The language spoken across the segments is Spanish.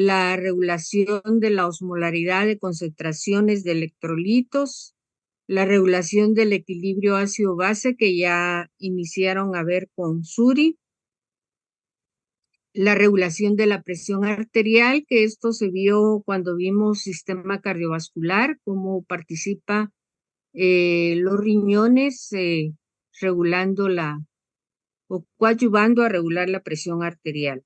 la regulación de la osmolaridad de concentraciones de electrolitos, la regulación del equilibrio ácido-base que ya iniciaron a ver con Suri, la regulación de la presión arterial, que esto se vio cuando vimos sistema cardiovascular, cómo participa los riñones regulando o coadyuvando a regular la presión arterial.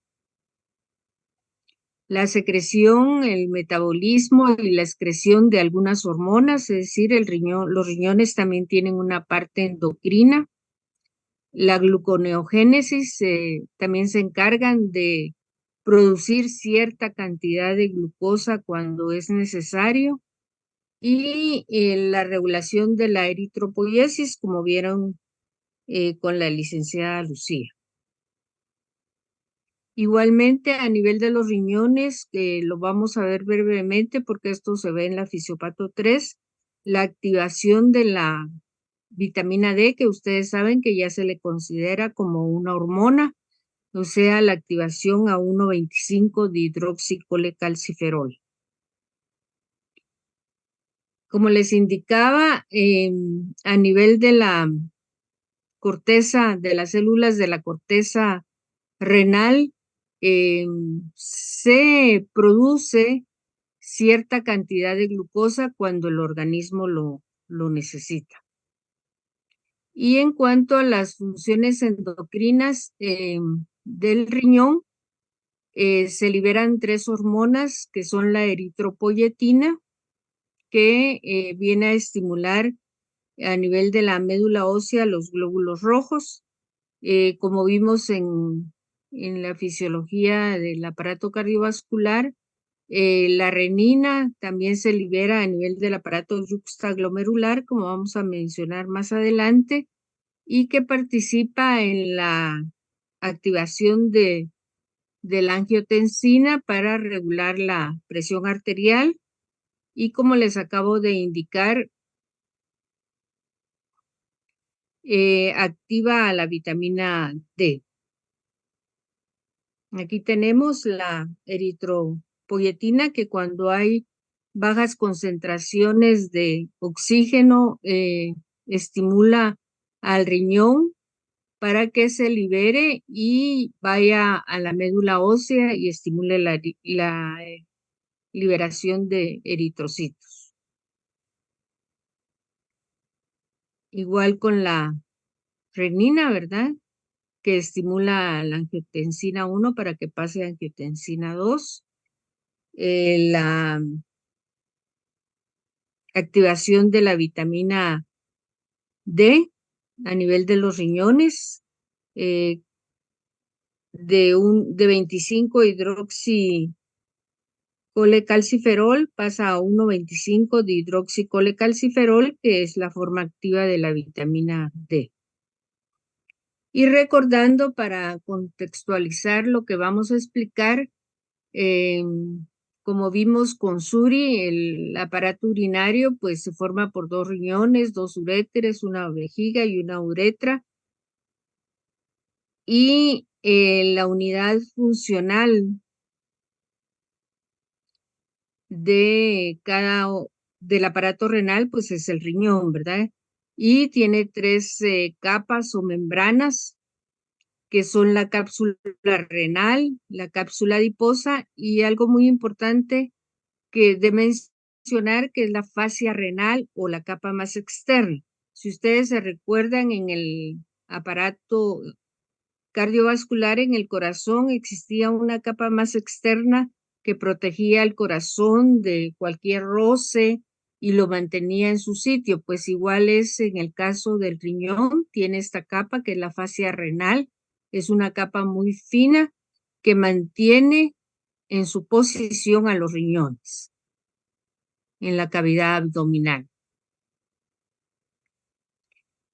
La secreción, el metabolismo y la excreción de algunas hormonas, es decir, los riñones también tienen una parte endocrina. La gluconeogénesis también se encargan de producir cierta cantidad de glucosa cuando es necesario. Y la regulación de la eritropoiesis, como vieron con la licenciada Lucía. Igualmente, a nivel de los riñones, que lo vamos a ver brevemente porque esto se ve en la fisiopato 3, la activación de la vitamina D, que ustedes saben que ya se le considera como una hormona, o sea, la activación a 1,25 de hidroxicolecalciferol. Como les indicaba, a nivel de la corteza, de las células de la corteza renal, se produce cierta cantidad de glucosa cuando el organismo lo necesita. Y en cuanto a las funciones endocrinas del riñón, se liberan 3 hormonas que son la eritropoyetina, que viene a estimular a nivel de la médula ósea los glóbulos rojos. Como vimos en la fisiología del aparato cardiovascular, la renina también se libera a nivel del aparato yuxtaglomerular, como vamos a mencionar más adelante, y que participa en la activación de la angiotensina para regular la presión arterial. Y como les acabo de indicar, activa a la vitamina D. Aquí tenemos la eritropoyetina, que cuando hay bajas concentraciones de oxígeno, estimula al riñón para que se libere y vaya a la médula ósea y estimule la liberación de eritrocitos. Igual con la renina, ¿verdad? Que estimula la angiotensina 1 para que pase a angiotensina 2. La activación de la vitamina D a nivel de los riñones, de 25 hidroxicolecalciferol pasa a 1,25 de hidroxicolecalciferol, que es la forma activa de la vitamina D. Y recordando, para contextualizar lo que vamos a explicar, como vimos con Suri, el aparato urinario pues se forma por 2 riñones, 2 uréteres, una vejiga y una uretra. Y la unidad funcional de del aparato renal pues es el riñón, ¿verdad? Y tiene 3 capas o membranas, que son la cápsula renal, la cápsula adiposa y algo muy importante que de mencionar, que es la fascia renal o la capa más externa. Si ustedes se recuerdan, en el aparato cardiovascular, en el corazón, existía una capa más externa que protegía el corazón de cualquier roce y lo mantenía en su sitio. Pues igual es en el caso del riñón, tiene esta capa que es la fascia renal, es una capa muy fina que mantiene en su posición a los riñones en la cavidad abdominal.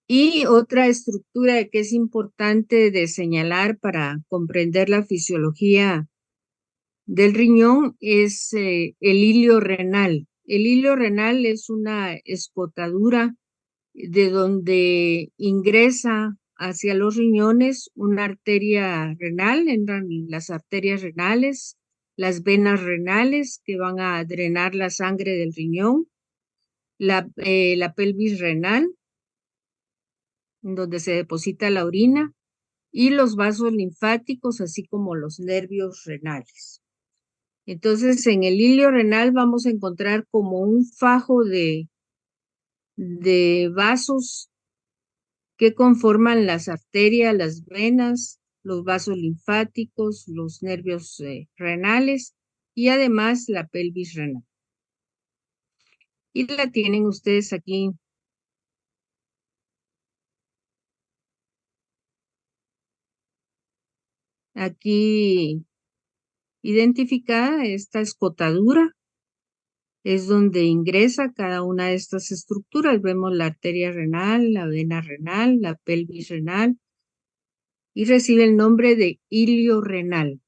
Y otra estructura que es importante de señalar para comprender la fisiología del riñón es el hilio renal. El hilio renal es una escotadura de donde ingresa hacia los riñones una arteria renal, entran las arterias renales, las venas renales que van a drenar la sangre del riñón, la pelvis renal, en donde se deposita la orina, y los vasos linfáticos, así como los nervios renales. Entonces, en el hilio renal vamos a encontrar como un fajo de vasos que conforman las arterias, las venas, los vasos linfáticos, los nervios renales y además la pelvis renal. Y la tienen ustedes aquí. Aquí identificada esta escotadura, es donde ingresa cada una de estas estructuras. Vemos la arteria renal, la vena renal, la pelvis renal y recibe el nombre de hilio renal.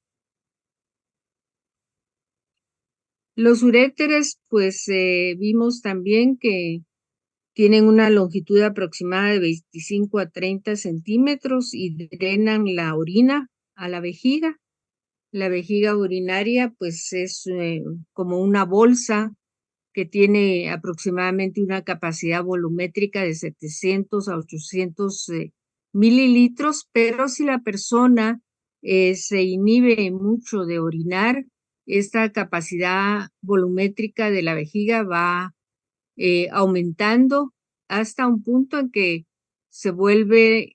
Los uréteres, pues vimos también que tienen una longitud aproximada de 25 a 30 centímetros y drenan la orina a la vejiga. La vejiga urinaria, pues es como una bolsa que tiene aproximadamente una capacidad volumétrica de 700 a 800 mililitros, pero si la persona se inhibe mucho de orinar, esta capacidad volumétrica de la vejiga va aumentando hasta un punto en que se vuelve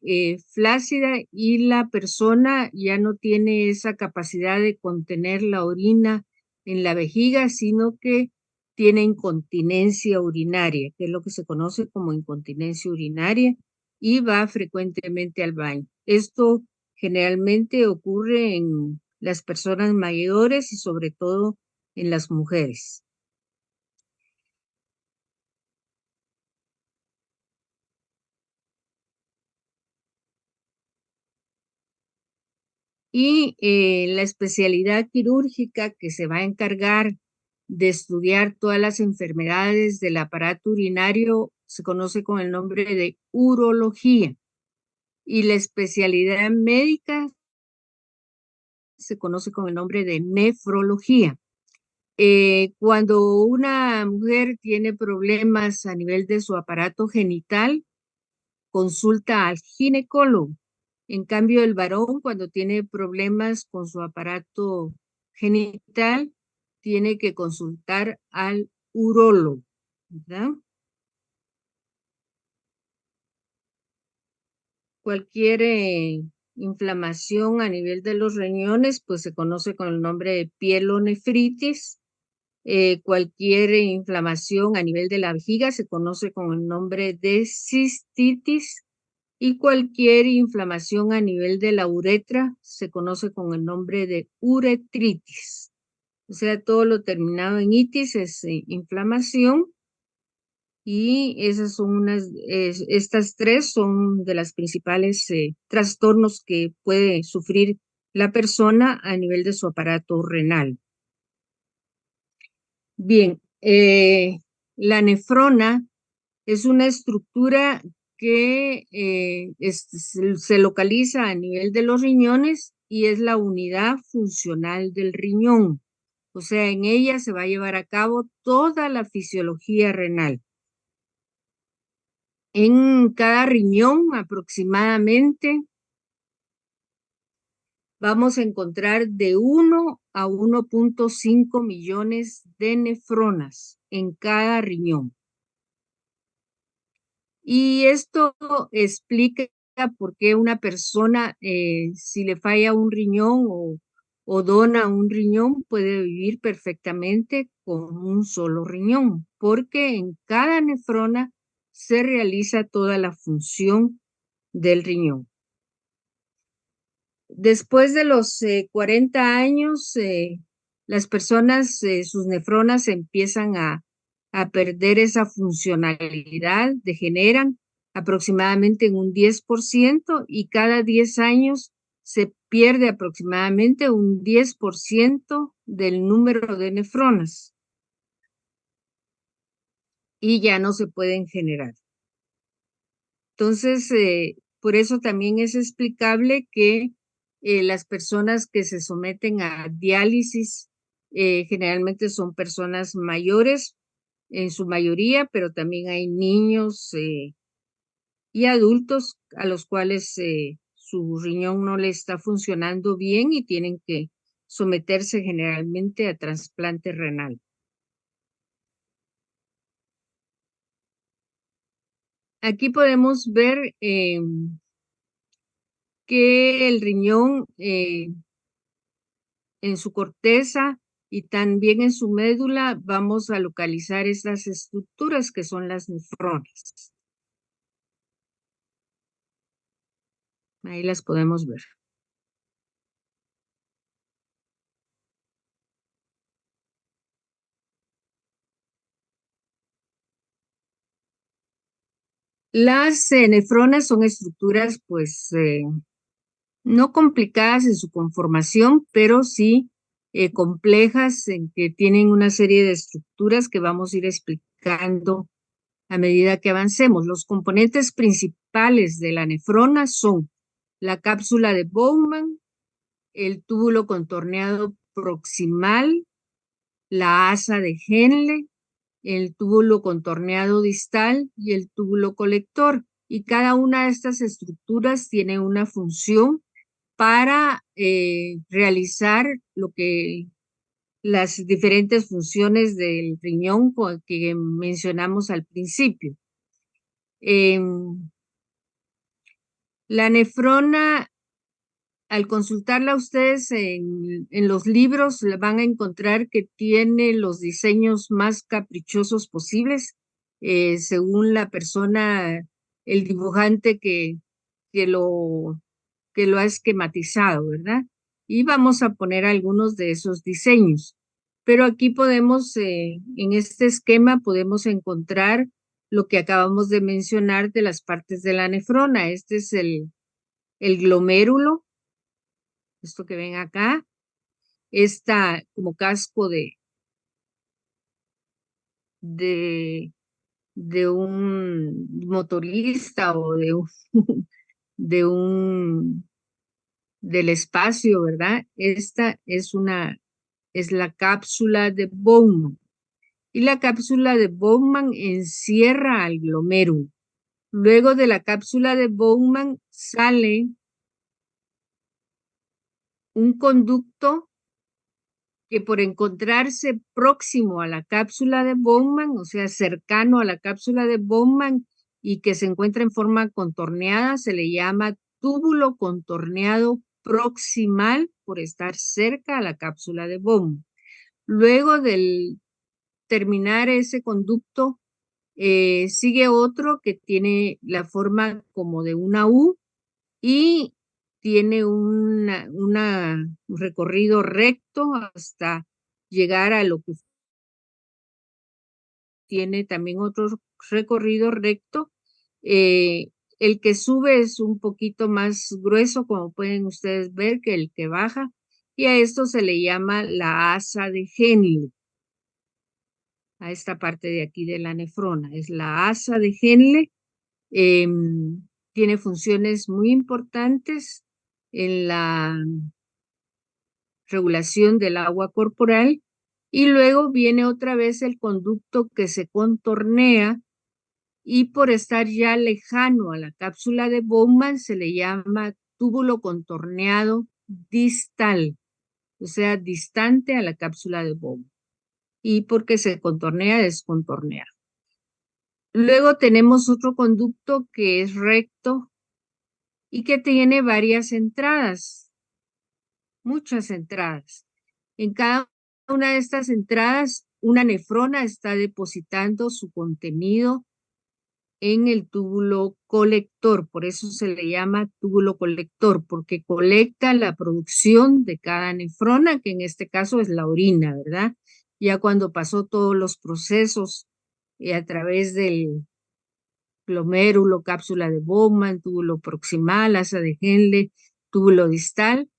flácida y la persona ya no tiene esa capacidad de contener la orina en la vejiga, sino que tiene incontinencia urinaria, que es lo que se conoce como incontinencia urinaria, y va frecuentemente al baño. Esto generalmente ocurre en las personas mayores y sobre todo en las mujeres. Y la especialidad quirúrgica que se va a encargar de estudiar todas las enfermedades del aparato urinario se conoce con el nombre de urología. Y la especialidad médica se conoce con el nombre de nefrología. Cuando una mujer tiene problemas a nivel de su aparato genital, consulta al ginecólogo. En cambio, el varón, cuando tiene problemas con su aparato genital, tiene que consultar al urólogo, ¿verdad? Cualquier inflamación a nivel de los riñones, pues se conoce con el nombre de pielonefritis. Cualquier inflamación a nivel de la vejiga se conoce con el nombre de cistitis. Y cualquier inflamación a nivel de la uretra se conoce con el nombre de uretritis. O sea, todo lo terminado en itis es inflamación y esas son estas tres son de las principales trastornos que puede sufrir la persona a nivel de su aparato renal. Bien, la nefrona es una estructura que se localiza a nivel de los riñones y es la unidad funcional del riñón. O sea, en ella se va a llevar a cabo toda la fisiología renal. En cada riñón aproximadamente vamos a encontrar de 1 a 1.5 millones de nefronas en cada riñón. Y esto explica por qué una persona, si le falla un riñón o dona un riñón, puede vivir perfectamente con un solo riñón, porque en cada nefrona se realiza toda la función del riñón. Después de los 40 años, las personas, sus nefronas empiezan a perder esa funcionalidad, degeneran aproximadamente en un 10% y cada 10 años se pierde aproximadamente un 10% del número de nefronas y ya no se pueden generar. Entonces, por eso también es explicable que las personas que se someten a diálisis Generalmente son personas mayores en su mayoría, pero también hay niños y adultos a los cuales su riñón no le está funcionando bien y tienen que someterse generalmente a trasplante renal. Aquí podemos ver que el riñón en su corteza y también en su médula vamos a localizar estas estructuras que son las nefronas. Ahí las podemos ver. Las nefronas son estructuras, pues, no complicadas en su conformación, pero sí complejas en que tienen una serie de estructuras que vamos a ir explicando a medida que avancemos. Los componentes principales de la nefrona son la cápsula de Bowman, el túbulo contorneado proximal, la asa de Henle, el túbulo contorneado distal y el túbulo colector. Y cada una de estas estructuras tiene una función para realizar lo que las diferentes funciones del riñón que mencionamos al principio. La nefrona, al consultarla ustedes en los libros, van a encontrar que tiene los diseños más caprichosos posibles, según la persona, el dibujante que lo, que lo ha esquematizado, ¿verdad? Y vamos a poner algunos de esos diseños. Pero aquí podemos, en este esquema, podemos encontrar lo que acabamos de mencionar de las partes de la nefrona. Este es el glomérulo, esto que ven acá, está como casco de, de un motorista o de un, del espacio, ¿verdad? Esta es la cápsula de Bowman. Y la cápsula de Bowman encierra al glomérulo. Luego de la cápsula de Bowman sale un conducto que por encontrarse próximo a la cápsula de Bowman, o sea, cercano a la cápsula de Bowman y que se encuentra en forma contorneada, se le llama túbulo contorneado proximal por estar cerca a la cápsula de Bowman. Luego del terminar ese conducto, sigue otro que tiene la forma como de una U y tiene un recorrido recto hasta llegar a lo que tiene también otro recorrido recto. El que sube es un poquito más grueso, como pueden ustedes ver, que el que baja, y a esto se le llama la asa de Henle, a esta parte de aquí de la nefrona. Es la asa de Henle. Tiene funciones muy importantes en la regulación del agua corporal y luego viene otra vez el conducto que se contornea y por estar ya lejano a la cápsula de Bowman se le llama túbulo contorneado distal, o sea, distante a la cápsula de Bowman y porque se contornea descontornea. Luego tenemos otro conducto que es recto y que tiene varias entradas, muchas entradas. En cada una de estas entradas, una nefrona está depositando su contenido en el túbulo colector, por eso se le llama túbulo colector, porque colecta la producción de cada nefrona, que en este caso es la orina, ¿verdad? Ya cuando pasó todos los procesos a través del glomérulo, cápsula de Bowman, túbulo proximal, asa de Henle, túbulo distal,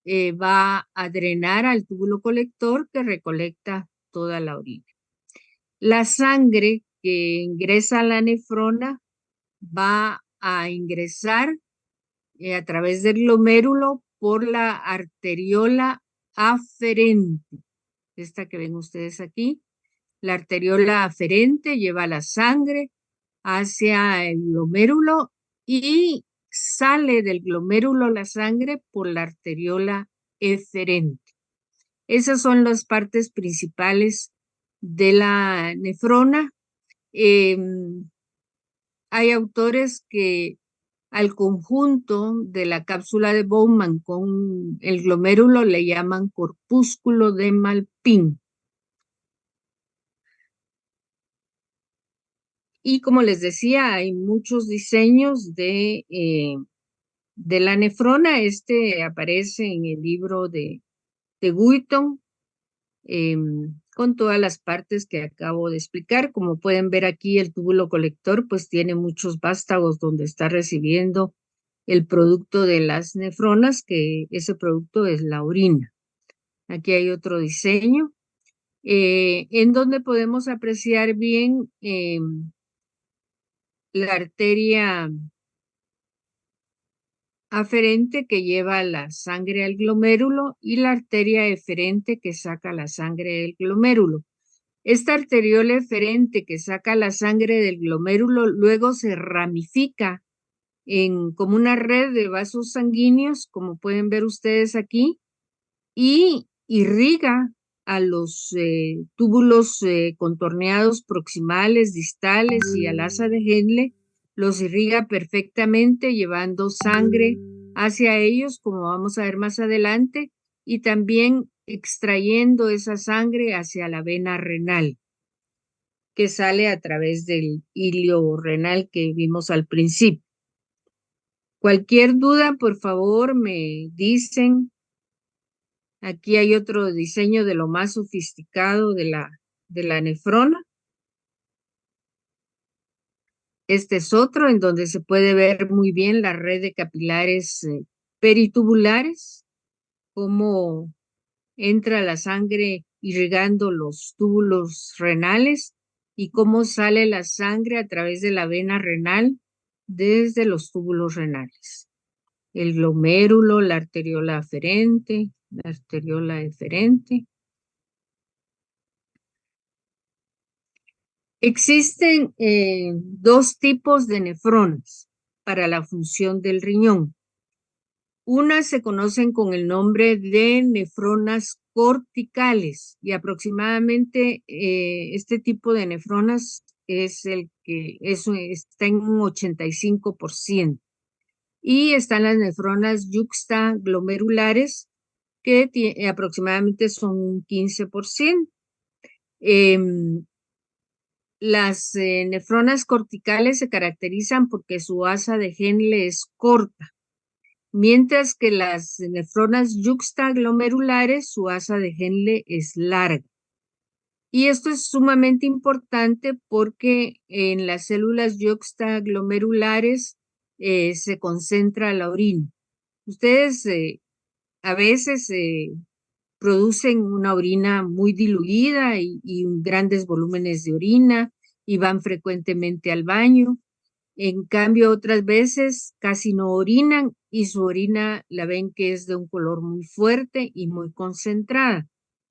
va a drenar al túbulo colector que recolecta toda la orina. La sangre que ingresa a la nefrona va a ingresar a través del glomérulo por la arteriola aferente. esta que ven ustedes aquí. La arteriola aferente lleva la sangre hacia el glomérulo y sale del glomérulo la sangre por la arteriola eferente. Esas son las partes principales de la nefrona. Hay autores que al conjunto de la cápsula de Bowman con el glomérulo le llaman corpúsculo de Malpighi. Y como les decía, hay muchos diseños de la nefrona. Este aparece en el libro de Guyton, con todas las partes que acabo de explicar. Como pueden ver aquí, el túbulo colector pues tiene muchos vástagos donde está recibiendo el producto de las nefronas, que ese producto es la orina. Aquí hay otro diseño en donde podemos apreciar bien la arteria aferente que lleva la sangre al glomérulo y la arteria eferente que saca la sangre del glomérulo. Esta arteriola eferente que saca la sangre del glomérulo luego se ramifica como una red de vasos sanguíneos, como pueden ver ustedes aquí, y irriga a los túbulos contorneados proximales, distales y al asa de Henle, los irriga perfectamente llevando sangre hacia ellos, como vamos a ver más adelante, y también extrayendo esa sangre hacia la vena renal, que sale a través del hilio renal que vimos al principio. Cualquier duda, por favor, me dicen. Aquí hay otro diseño de lo más sofisticado de la nefrona. Este es otro en donde se puede ver muy bien la red de capilares peritubulares, cómo entra la sangre irrigando los túbulos renales y cómo sale la sangre a través de la vena renal desde los túbulos renales. El glomérulo, la arteriola aferente, la arteriola eferente. Existen dos tipos de nefronas para la función del riñón. Unas se conocen con el nombre de nefronas corticales y aproximadamente este tipo de nefronas es el que está en un 85%. Y están las nefronas yuxtaglomerulares que aproximadamente son un 15%. Las nefronas corticales se caracterizan porque su asa de Henle es corta, mientras que las nefronas yuxtaglomerulares, su asa de Henle es larga. Y esto es sumamente importante porque en las células yuxtaglomerulares se concentra la orina. Ustedes a veces producen una orina muy diluida y grandes volúmenes de orina y van frecuentemente al baño. En cambio, otras veces casi no orinan y su orina la ven que es de un color muy fuerte y muy concentrada.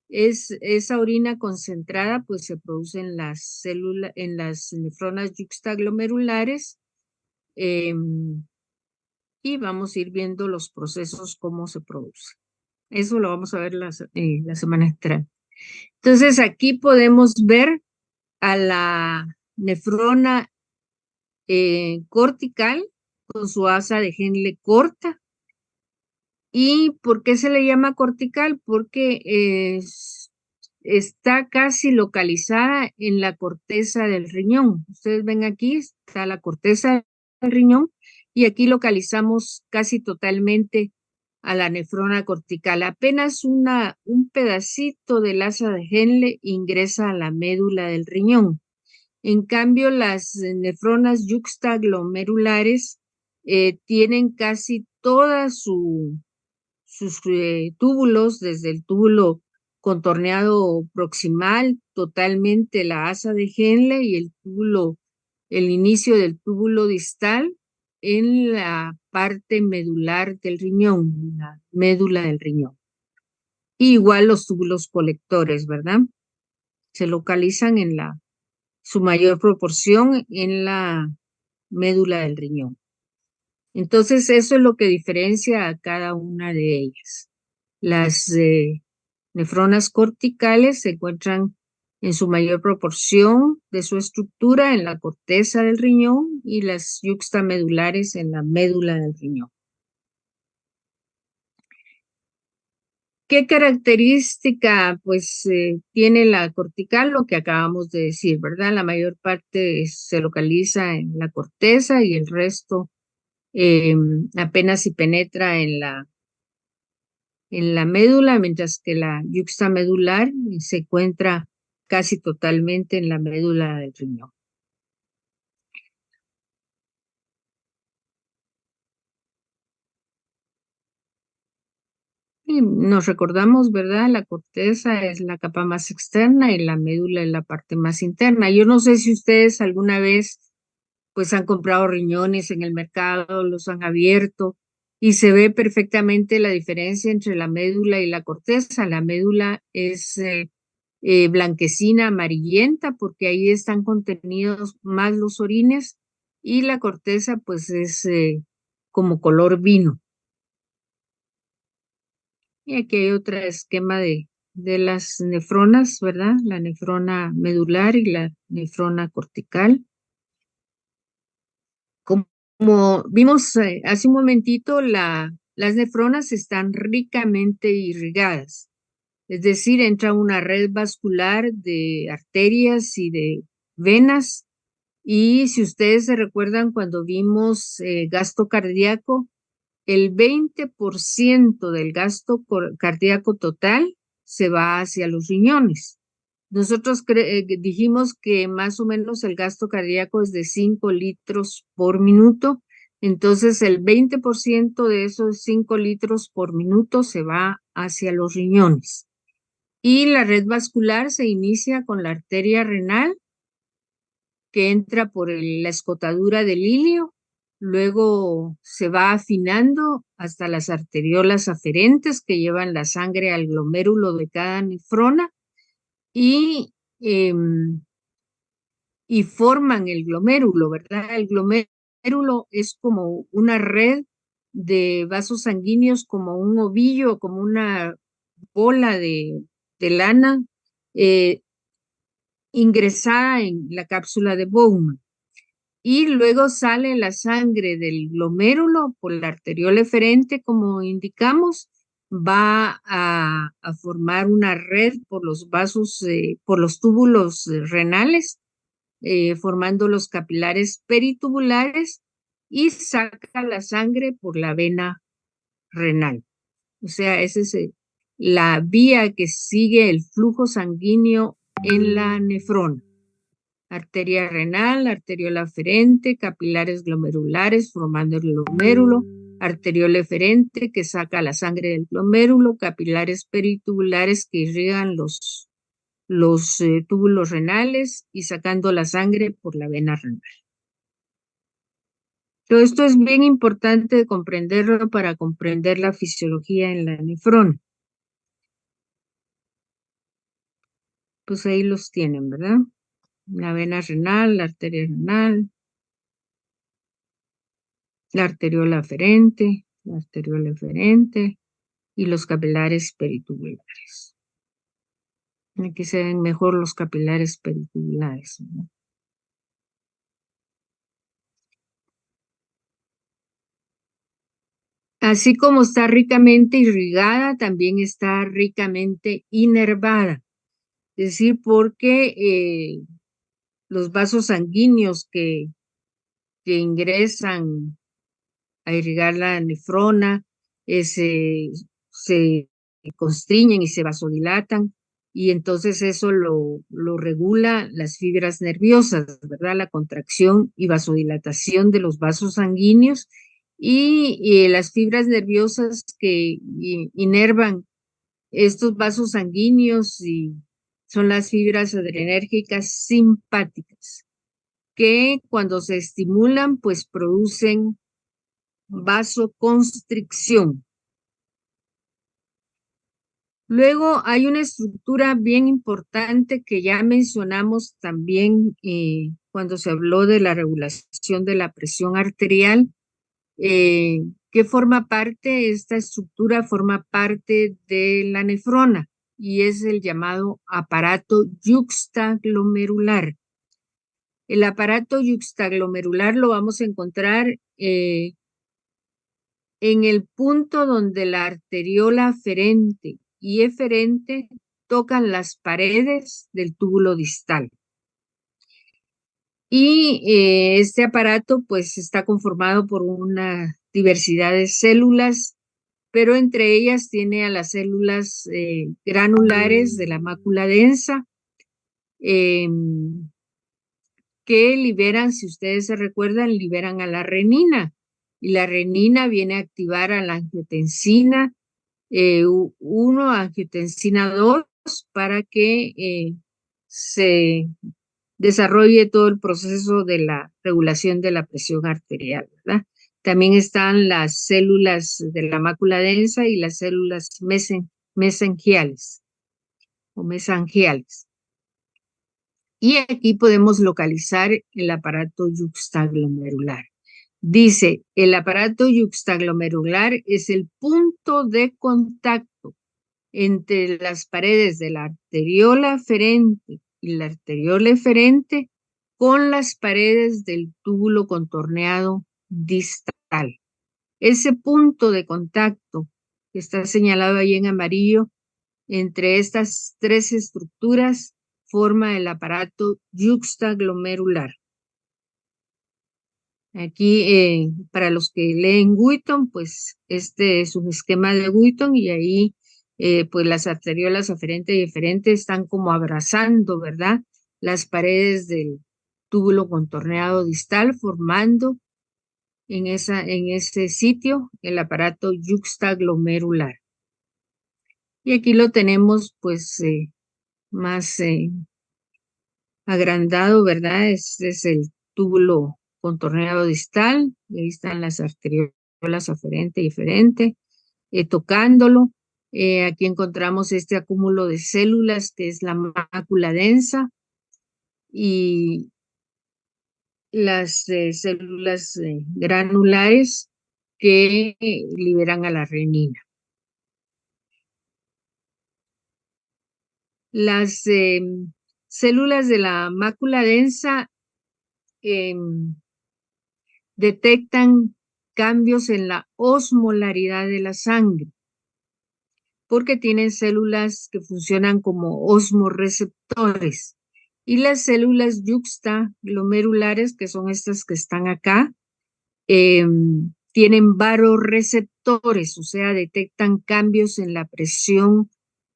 Esa orina concentrada pues se produce en las células, en las nefronas yuxtaglomerulares, y vamos a ir viendo los procesos, cómo se produce. Eso lo vamos a ver la semana entrante. Entonces aquí podemos ver a la nefrona cortical con su asa de Henle corta. ¿Y por qué se le llama cortical? Porque está casi localizada en la corteza del riñón. Ustedes ven aquí, está la corteza del riñón y aquí localizamos casi totalmente a la nefrona cortical. Apenas un pedacito del asa de Henle ingresa a la médula del riñón. En cambio, las nefronas yuxtaglomerulares tienen casi todas sus túbulos, desde el túbulo contorneado proximal, totalmente la asa de Henle y el inicio del túbulo distal en la parte medular del riñón, la médula del riñón. Y igual los túbulos colectores, ¿verdad? Se localizan en su mayor proporción en la médula del riñón. Entonces, eso es lo que diferencia a cada una de ellas. Las nefronas corticales se encuentran en su mayor proporción de su estructura en la corteza del riñón y las yuxtamedulares en la médula del riñón. ¿Qué característica pues tiene la cortical? Lo que acabamos de decir, ¿verdad? La mayor parte se localiza en la corteza y el resto apenas si penetra en la médula, mientras que la yuxtamedular se encuentra casi totalmente en la médula del riñón. Y nos recordamos, ¿verdad? La corteza es la capa más externa y la médula es la parte más interna. Yo no sé si ustedes alguna vez pues han comprado riñones en el mercado, los han abierto y se ve perfectamente la diferencia entre la médula y la corteza. La médula es blanquecina, amarillenta, porque ahí están contenidos más los orines y la corteza pues es como color vino. Y aquí hay otro esquema de las nefronas, ¿verdad? La nefrona medular y la nefrona cortical. Como vimos hace un momentito, las nefronas están ricamente irrigadas, es decir, entra una red vascular de arterias y de venas. Y si ustedes se recuerdan cuando vimos gasto cardíaco, el 20% del gasto cardíaco total se va hacia los riñones. Nosotros dijimos que más o menos el gasto cardíaco es de 5 litros por minuto, entonces el 20% de esos 5 litros por minuto se va hacia los riñones. Y la red vascular se inicia con la arteria renal que entra por la escotadura del ilio, luego se va afinando hasta las arteriolas aferentes que llevan la sangre al glomérulo de cada nefrona y, em, y forman el glomérulo, ¿verdad? El glomérulo es como una red de vasos sanguíneos, como un ovillo, como una bola de lana eh, ingresada en la cápsula de Bowman. Y luego sale la sangre del glomérulo por la arteriola eferente, como indicamos, va a formar una red por los vasos, por los túbulos renales, formando los capilares peritubulares y saca la sangre por la vena renal. O sea, esa es la vía que sigue el flujo sanguíneo en la nefrona. Arteria renal, arteriola aferente, capilares glomerulares formando el glomérulo, arteriola eferente que saca la sangre del glomérulo, capilares peritubulares que irrigan los túbulos renales y sacando la sangre por la vena renal. Todo esto es bien importante comprenderlo para comprender la fisiología en la nefrona. Pues ahí los tienen, ¿verdad? La vena renal, la arteria renal, la arteriola eferente y los capilares peritubulares. Aquí se ven mejor los capilares peritubulares, ¿no? Así como está ricamente irrigada, también está ricamente inervada. Es decir, porque los vasos sanguíneos que ingresan a irrigar la nefrona, se constriñen y se vasodilatan, y entonces eso lo regula las fibras nerviosas, ¿verdad? La contracción y vasodilatación de los vasos sanguíneos y las fibras nerviosas que inervan estos vasos sanguíneos y son las fibras adrenérgicas simpáticas, que cuando se estimulan, pues producen vasoconstricción. Luego hay una estructura bien importante que ya mencionamos también cuando se habló de la regulación de la presión arterial, eh, que forma parte, esta estructura forma parte de la nefrona y es el llamado aparato yuxtaglomerular. El aparato yuxtaglomerular lo vamos a encontrar en el punto donde la arteriola aferente y eferente tocan las paredes del túbulo distal. Y este aparato pues está conformado por una diversidad de células, pero entre ellas tiene a las células granulares de la mácula densa, que liberan, si ustedes se recuerdan, liberan a la renina. Y la renina viene a activar a la angiotensina 1, angiotensina 2, para que se desarrolle todo el proceso de la regulación de la presión arterial, ¿verdad? También están las células de la mácula densa y las células mesenquiales o mesangiales. Y aquí podemos localizar el aparato yuxtaglomerular. Dice, el aparato yuxtaglomerular es el punto de contacto entre las paredes de la arteriola aferente y la arteriola eferente con las paredes del túbulo contorneado distal. Ese punto de contacto que está señalado ahí en amarillo entre estas tres estructuras forma el aparato yuxtaglomerular. Aquí, para los que leen Wheaton, pues este es un esquema de Wheaton y ahí pues las arteriolas aferente y eferente están como abrazando, ¿verdad? Las paredes del túbulo contorneado distal, formando en ese sitio el aparato yuxtaglomerular. Y aquí lo tenemos pues más agrandado, ¿verdad? Este es el túbulo contorneado distal, y ahí están las arteriolas aferente y eferente, tocándolo. Aquí encontramos este acúmulo de células que es la mácula densa y las células granulares que liberan a la renina. Las células de la mácula densa detectan cambios en la osmolaridad de la sangre, porque tienen células que funcionan como osmorreceptores. Y las células yuxtaglomerulares, que son estas que están acá, tienen varorreceptores, o sea, detectan cambios en la presión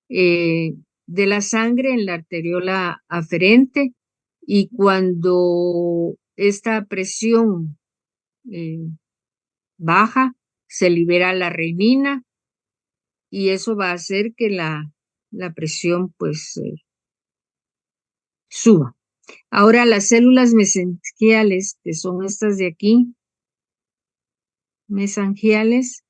de la sangre en la arteriola aferente, y cuando esta presión eh, baja, se libera la renina y eso va a hacer que la presión pues suba. Ahora las células mesangiales, que son estas de aquí, mesangiales,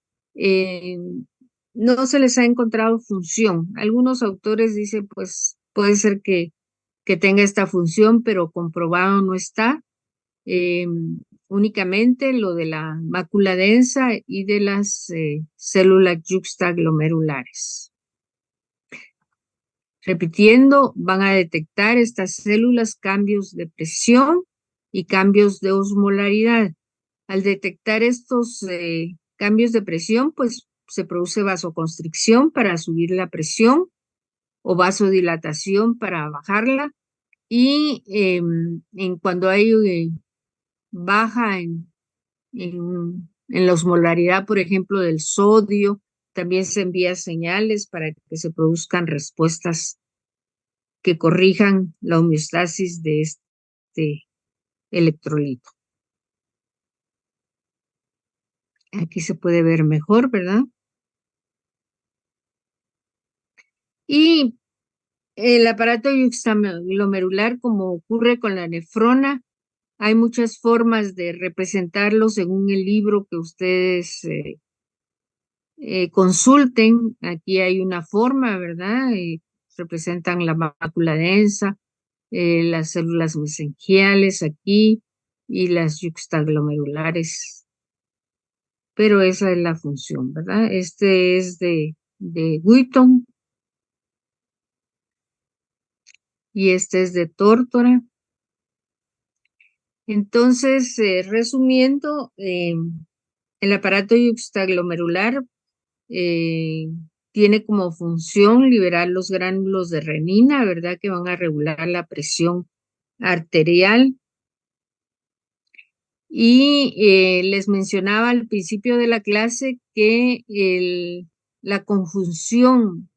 no se les ha encontrado función. Algunos autores dicen pues puede ser que tenga esta función, pero comprobado no está. Únicamente lo de la mácula densa y de las células yuxtaglomerulares. Repitiendo, van a detectar estas células cambios de presión y cambios de osmolaridad. Al detectar estos cambios de presión, pues se produce vasoconstricción para subir la presión o vasodilatación para bajarla. Y cuando hay baja en la osmolaridad, por ejemplo, del sodio, también se envía señales para que se produzcan respuestas que corrijan la homeostasis de este electrolito. Aquí se puede ver mejor, ¿verdad? Y el aparato yuxtaglomerular, como ocurre con la nefrona, hay muchas formas de representarlo según el libro que ustedes consulten, aquí hay una forma, ¿verdad? Representan la mácula densa, las células mesenquiales aquí y las yuxtaglomerulares, pero esa es la función, ¿verdad? Este es de Wheaton y este es de Tórtora. Entonces, resumiendo, el aparato yuxtaglomerular eh, tiene como función liberar los gránulos de renina, ¿verdad? Que van a regular la presión arterial. Y les mencionaba al principio de la clase que la conjunción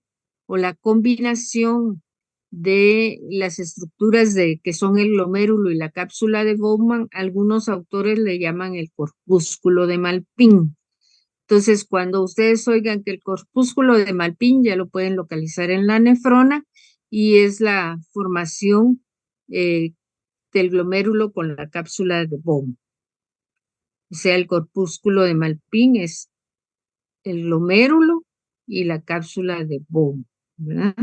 o la combinación de las estructuras que son el glomérulo y la cápsula de Bowman, algunos autores le llaman el corpúsculo de Malpighi. Entonces, cuando ustedes oigan que el corpúsculo de Malpighi ya lo pueden localizar en la nefrona y es la formación eh, del glomérulo con la cápsula de Bowman. O sea, el corpúsculo de Malpighi es el glomérulo y la cápsula de Bowman, ¿verdad?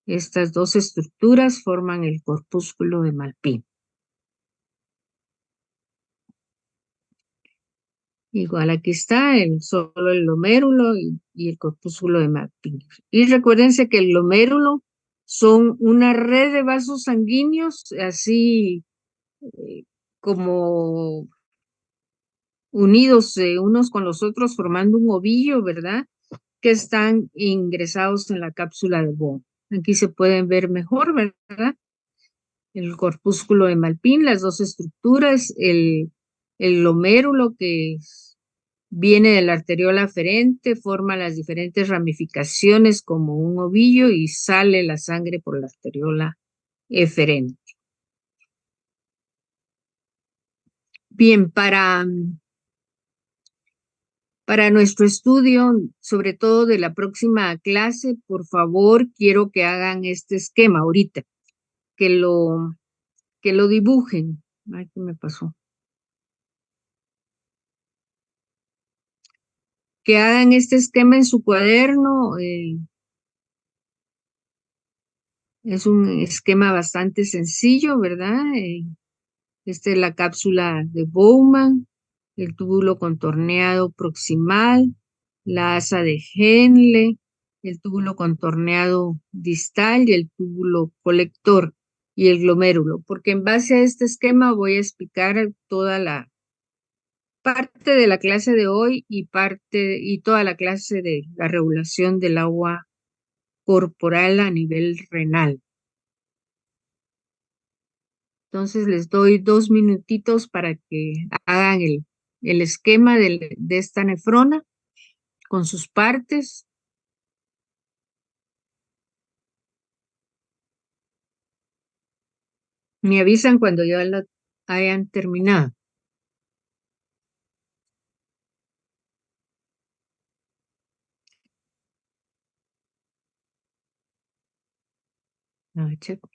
Estas dos estructuras forman el corpúsculo de Malpighi. Igual aquí está solo el glomérulo y el corpúsculo de Malpighi. Y recuérdense que el glomérulo son una red de vasos sanguíneos, así eh, como unidos unos con los otros, formando un ovillo, ¿verdad? Que están ingresados en la cápsula de Bowman. Aquí se pueden ver mejor, ¿verdad? El corpúsculo de Malpighi, las dos estructuras, el glomérulo que viene de la arteriola aferente, forma las diferentes ramificaciones como un ovillo y sale la sangre por la arteriola eferente. Bien, para nuestro estudio, sobre todo de la próxima clase, por favor, quiero que hagan este esquema ahorita, que lo, que lo dibujen. Ay, ¿qué me pasó? Que hagan este esquema en su cuaderno. Es un esquema bastante sencillo, ¿verdad? Esta es la cápsula de Bowman, el túbulo contorneado proximal, la asa de Henle, el túbulo contorneado distal y el túbulo colector y el glomérulo, porque en base a este esquema voy a explicar toda la parte de la clase de hoy y toda la clase de la regulación del agua corporal a nivel renal. Entonces les doy 2 minutitos para que hagan el esquema de esta nefrona con sus partes. Me avisan cuando ya la hayan terminado. Ah, checo.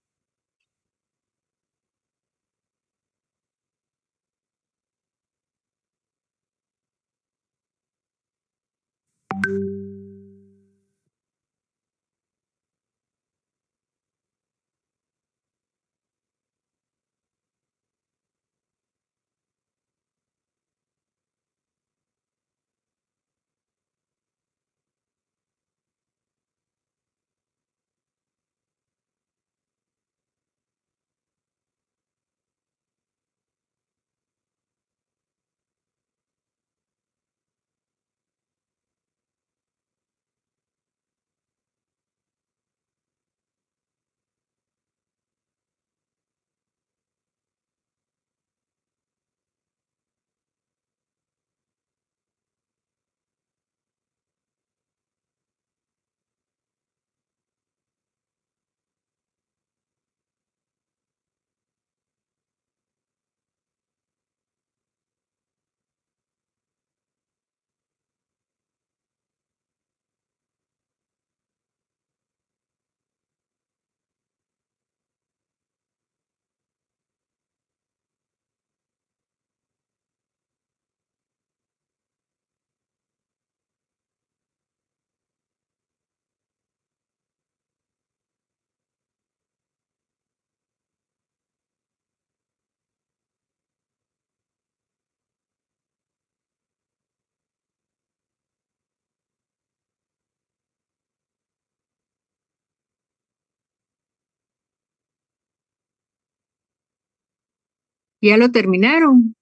¿Ya lo terminaron?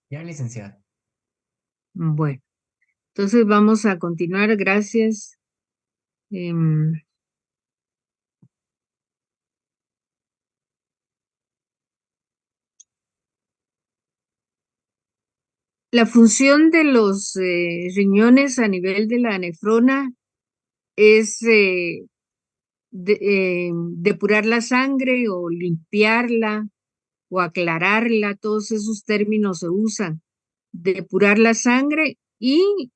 Ya, licenciada. Bueno, entonces vamos a continuar. Gracias. Em, la función de los riñones a nivel de la nefrona es depurar la sangre o limpiarla o aclararla, todos esos términos se usan. Depurar la sangre y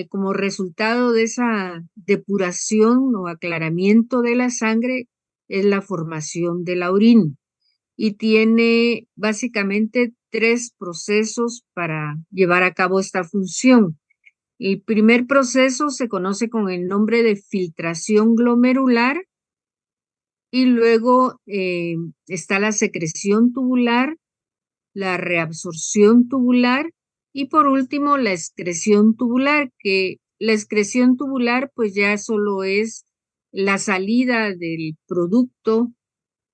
como resultado de esa depuración o aclaramiento de la sangre es la formación de la orina. Y tiene básicamente tres procesos para llevar a cabo esta función. El primer proceso se conoce con el nombre de filtración glomerular y luego está la secreción tubular, la reabsorción tubular y por último la excreción tubular, que la excreción tubular pues ya solo es la salida del producto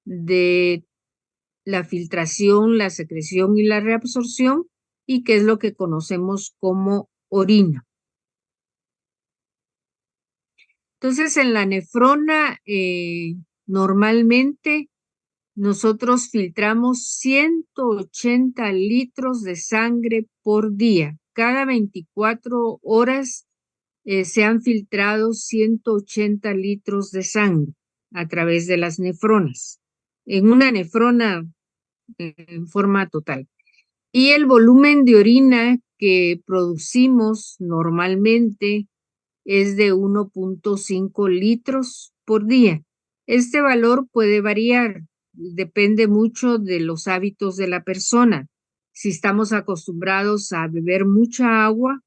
de la filtración, la secreción y la reabsorción y que es lo que conocemos como orina. Entonces en la nefrona normalmente nosotros filtramos 180 litros de sangre por día. Cada 24 horas se han filtrado 180 litros de sangre a través de las nefronas, en una nefrona en forma total. Y el volumen de orina que producimos normalmente es de 1.5 litros por día. Este valor puede variar, depende mucho de los hábitos de la persona. Si estamos acostumbrados a beber mucha agua,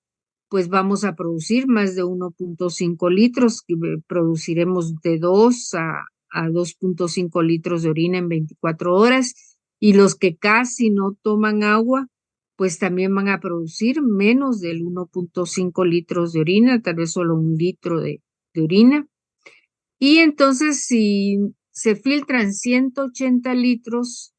pues vamos a producir más de 1.5 litros, que produciremos de 2 a 2.5 litros de orina en 24 horas. Y los que casi no toman agua, pues también van a producir menos del 1.5 litros de orina, tal vez solo 1 litro de orina. Y entonces si se filtran 180 litros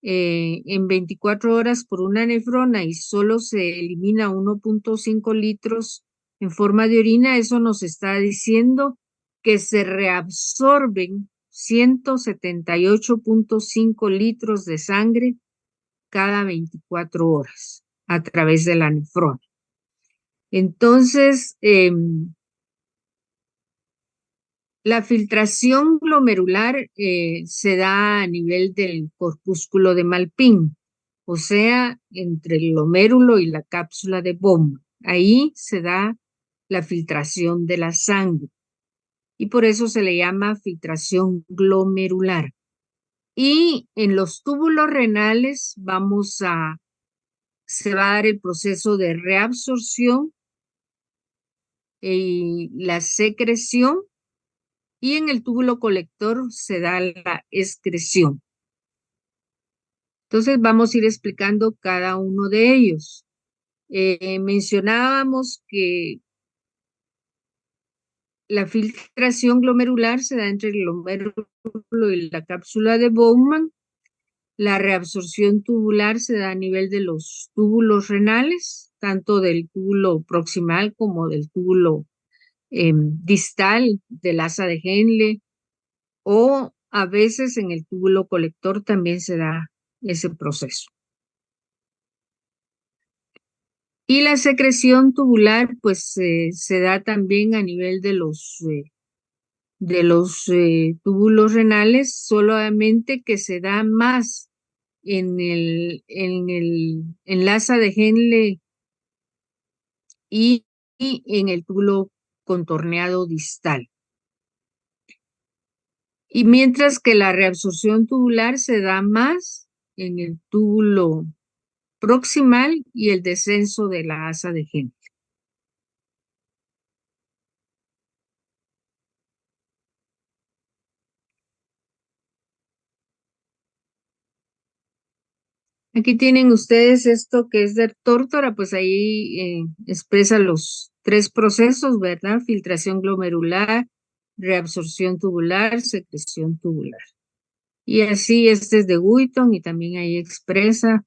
en 24 horas por una nefrona y solo se elimina 1.5 litros en forma de orina, eso nos está diciendo que se reabsorben 178.5 litros de sangre cada 24 horas a través de la nefrona. Entonces, la filtración glomerular se da a nivel del corpúsculo de Malpighi, o sea, entre el glomérulo y la cápsula de Bowman. Ahí se da la filtración de la sangre y por eso se le llama filtración glomerular. Y en los túbulos renales se va a dar el proceso de reabsorción y la secreción y en el túbulo colector se da la excreción. Entonces vamos a ir explicando cada uno de ellos. Mencionábamos que la filtración glomerular se da entre el glomérulo y la cápsula de Bowman. La reabsorción tubular se da a nivel de los túbulos renales, tanto del túbulo proximal como del túbulo distal del asa de Henle, o a veces en el túbulo colector también se da ese proceso. Y la secreción tubular, pues se da también a nivel de los túbulos renales, solamente que se da más en el asa de Henle y en el túbulo contorneado distal. Y mientras que la reabsorción tubular se da más en el túbulo proximal y el descenso de la asa de Henle. Aquí tienen ustedes esto que es de tórtora, pues ahí expresa los tres procesos, ¿verdad? Filtración glomerular, reabsorción tubular, secreción tubular. Y así este es de Wheaton y también ahí expresa,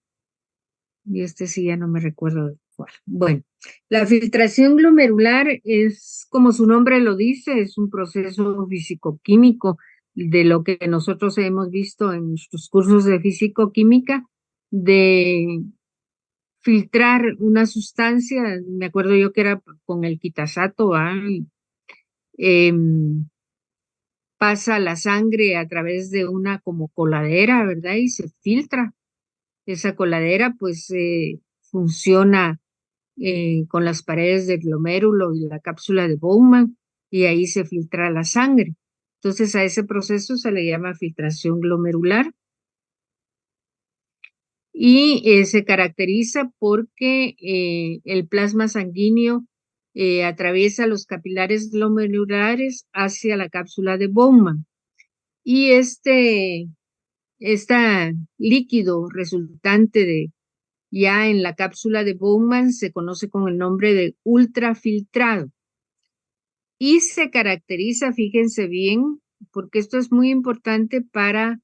y este sí ya no me recuerdo de cuál. Bueno, la filtración glomerular es, como su nombre lo dice, es un proceso físico-químico de lo que nosotros hemos visto en nuestros cursos de físico-química, de filtrar una sustancia. Me acuerdo yo que era con el quitasato, pasa la sangre a través de una como coladera, ¿verdad? Y se filtra. Esa coladera pues funciona con las paredes del glomérulo y la cápsula de Bowman y ahí se filtra la sangre. Entonces a ese proceso se le llama filtración glomerular y se caracteriza porque el plasma sanguíneo atraviesa los capilares glomerulares hacia la cápsula de Bowman y este líquido resultante de ya en la cápsula de Bowman se conoce con el nombre de ultrafiltrado y se caracteriza, fíjense bien, porque esto es muy importante para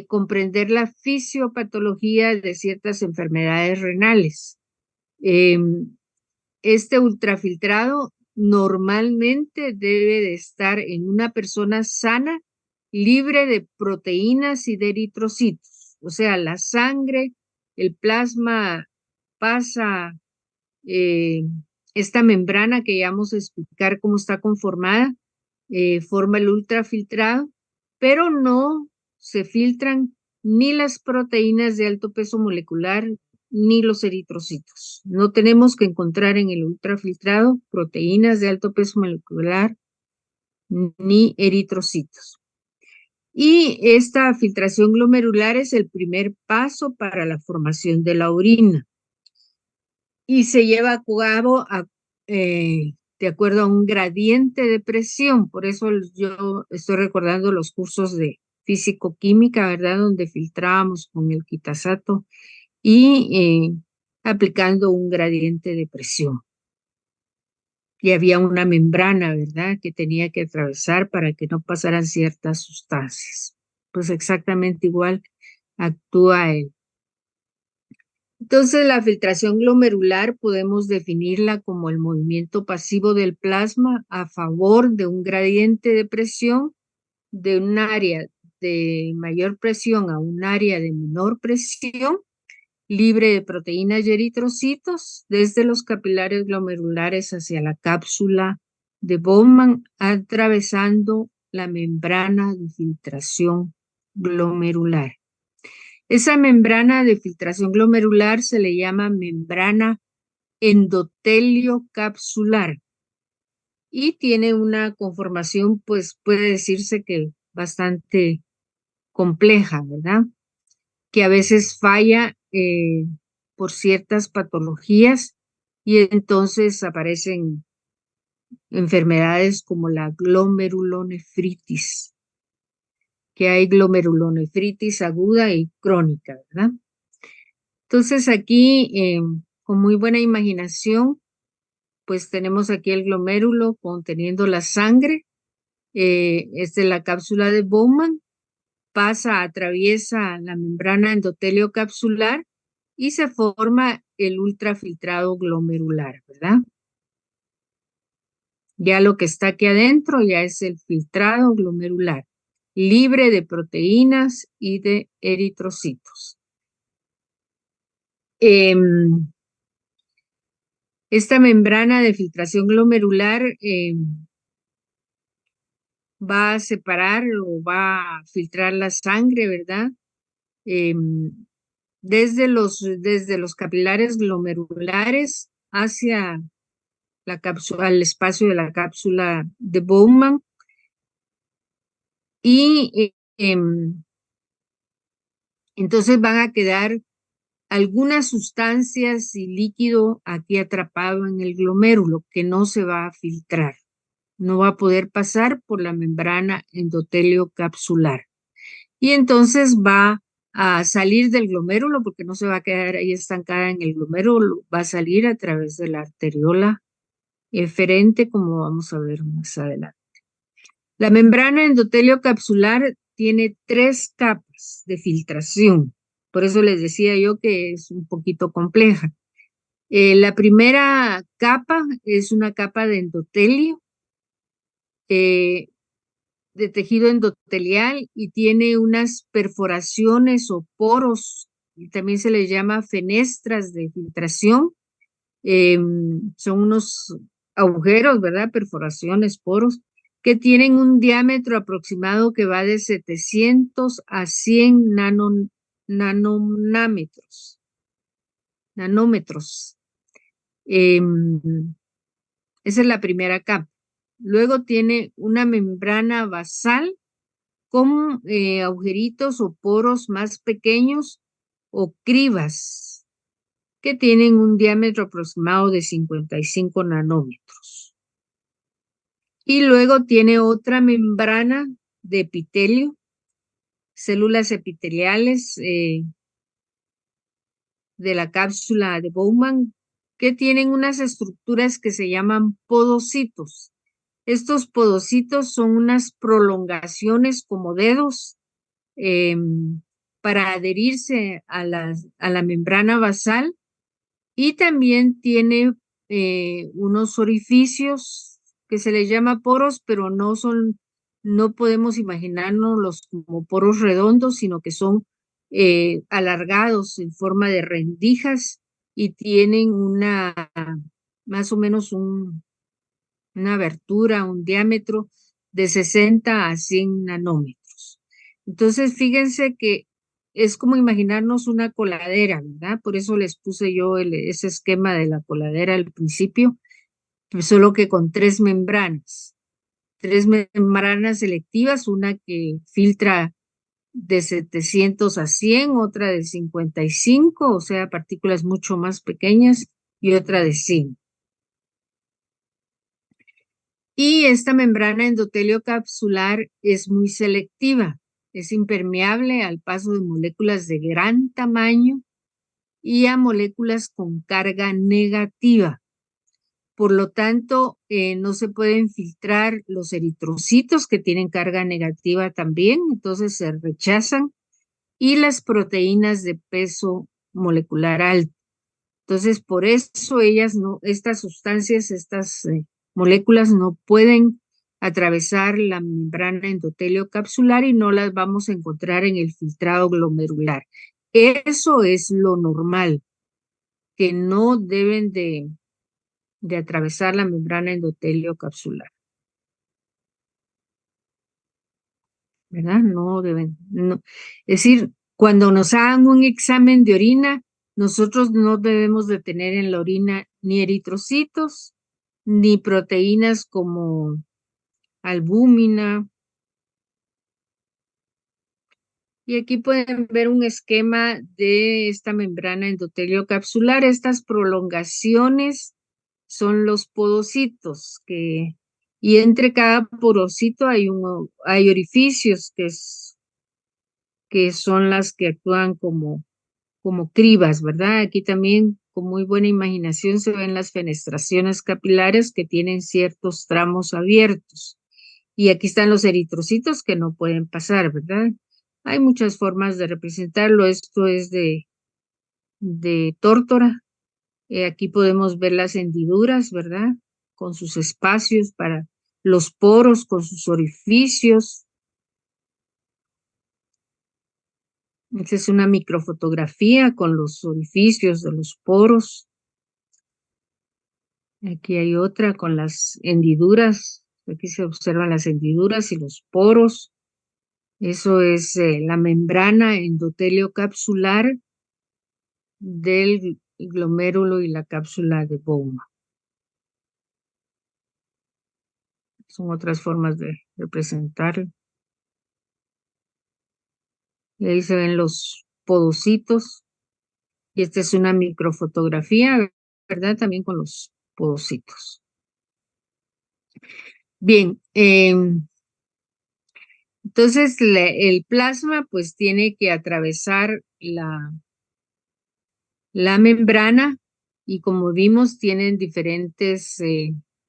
comprender la fisiopatología de ciertas enfermedades renales. Este ultrafiltrado normalmente debe de estar en una persona sana, libre de proteínas y de eritrocitos. O sea, la sangre, el plasma pasa eh, esta membrana que ya vamos a explicar cómo está conformada, forma el ultrafiltrado, pero no se filtran ni las proteínas de alto peso molecular ni los eritrocitos. No tenemos que encontrar en el ultrafiltrado proteínas de alto peso molecular ni eritrocitos. Y esta filtración glomerular es el primer paso para la formación de la orina y se lleva a cabo de acuerdo a un gradiente de presión. Por eso yo estoy recordando los cursos de físico-química, ¿verdad? Donde filtrábamos con el quitasato y aplicando un gradiente de presión. Y había una membrana, ¿verdad? Que tenía que atravesar para que no pasaran ciertas sustancias. Pues exactamente igual actúa el. Entonces, la filtración glomerular podemos definirla como el movimiento pasivo del plasma a favor de un gradiente de presión de un área de mayor presión a un área de menor presión, libre de proteínas y eritrocitos, desde los capilares glomerulares hacia la cápsula de Bowman, atravesando la membrana de filtración glomerular. Esa membrana de filtración glomerular se le llama membrana endotelio capsular y tiene una conformación, pues puede decirse que bastante compleja, ¿verdad? Que a veces falla por ciertas patologías y entonces aparecen enfermedades como la glomerulonefritis, que hay glomerulonefritis aguda y crónica, ¿verdad? Entonces aquí, con muy buena imaginación, pues tenemos aquí el glomérulo conteniendo la sangre. Es de la cápsula de Bowman, atraviesa la membrana endotelio capsular y se forma el ultrafiltrado glomerular, ¿verdad? Ya lo que está aquí adentro ya es el filtrado glomerular, libre de proteínas y de eritrocitos. Esta membrana de filtración glomerular va a separar o va a filtrar la sangre, ¿verdad? Desde los capilares glomerulares hacia la cápsula, al espacio de la cápsula de Bowman y entonces van a quedar algunas sustancias y líquido aquí atrapado en el glomérulo que no se va a filtrar. No va a poder pasar por la membrana endotelio capsular. Y entonces va a salir del glomérulo porque no se va a quedar ahí estancada en el glomérulo, va a salir a través de la arteriola eferente, como vamos a ver más adelante. La membrana endotelio capsular tiene 3 capas de filtración. Por eso les decía yo que es un poquito compleja. La primera capa es una capa de endotelio, eh, de tejido endotelial, y tiene unas perforaciones o poros, y también se les llama fenestras de filtración. Son unos agujeros, ¿verdad? Perforaciones, poros, que tienen un diámetro aproximado que va de 700 a 100 nanómetros. Nanómetros. Esa es la primera capa. Luego tiene una membrana basal con agujeritos o poros más pequeños o cribas que tienen un diámetro aproximado de 55 nanómetros. Y luego tiene otra membrana de epitelio, células epiteliales de la cápsula de Bowman, que tienen unas estructuras que se llaman podocitos. Estos podocitos son unas prolongaciones como dedos para adherirse a la membrana basal, y también tiene unos orificios que se les llama poros, pero no podemos imaginarnos como poros redondos, sino que son alargados en forma de rendijas y tienen más o menos una abertura, un diámetro de 60 a 100 nanómetros. Entonces, fíjense que es como imaginarnos una coladera, ¿verdad? Por eso les puse yo ese esquema de la coladera al principio, pues solo que con 3 membranas. 3 membranas selectivas, una que filtra de 700 a 100, otra de 55, o sea, partículas mucho más pequeñas, y otra de 100. Y esta membrana endotelio capsular es muy selectiva, es impermeable al paso de moléculas de gran tamaño y a moléculas con carga negativa. Por lo tanto, no se pueden filtrar los eritrocitos que tienen carga negativa también, entonces se rechazan, y las proteínas de peso molecular alto. Entonces, por eso estas sustancias, estas moléculas no pueden atravesar la membrana endotelio capsular y no las vamos a encontrar en el filtrado glomerular. Eso es lo normal, que no deben de atravesar la membrana endotelio capsular, ¿verdad? No deben, no. Es decir, cuando nos hagan un examen de orina, nosotros no debemos de tener en la orina ni eritrocitos, ni proteínas como albúmina. Y aquí pueden ver un esquema de esta membrana endotelio capsular. Estas prolongaciones son los podocitos y entre cada porocito hay orificios que son las que actúan como cribas, ¿verdad? Aquí también con muy buena imaginación se ven las fenestraciones capilares que tienen ciertos tramos abiertos. Y aquí están los eritrocitos que no pueden pasar, ¿verdad? Hay muchas formas de representarlo. Esto es de tórtora. Aquí podemos ver las hendiduras, ¿verdad? Con sus espacios para los poros, con sus orificios. Esta es una microfotografía con los orificios de los poros. Aquí hay otra con las hendiduras. Aquí se observan las hendiduras y los poros. Eso es la membrana endotelio capsular del glomérulo y la cápsula de Bowman. Son otras formas de representarlo. Y ahí se ven los podocitos. Y esta es una microfotografía, ¿verdad? También con los podocitos. Bien, entonces el plasma pues tiene que atravesar la membrana, y como vimos tienen diferentes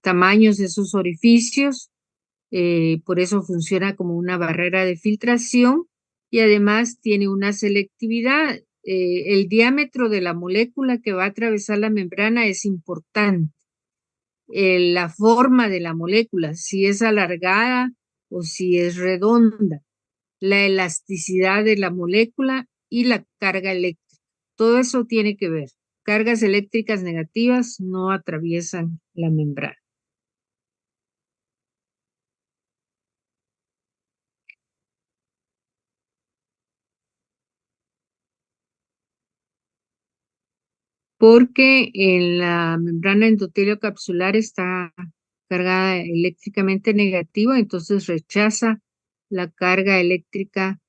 tamaños esos orificios. por eso funciona como una barrera de filtración y además tiene una selectividad. El diámetro de la molécula que va a atravesar la membrana es importante. La forma de la molécula, si es alargada o si es redonda, la elasticidad de la molécula y la carga eléctrica. Todo eso tiene que ver. Cargas eléctricas negativas no atraviesan la membrana. Porque en la membrana endotelio capsular está cargada eléctricamente negativa, entonces rechaza la carga eléctrica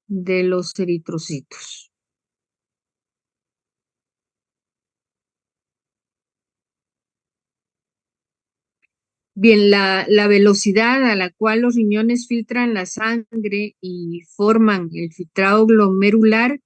de los eritrocitos. Bien, la velocidad a la cual los riñones filtran la sangre y forman el filtrado glomerular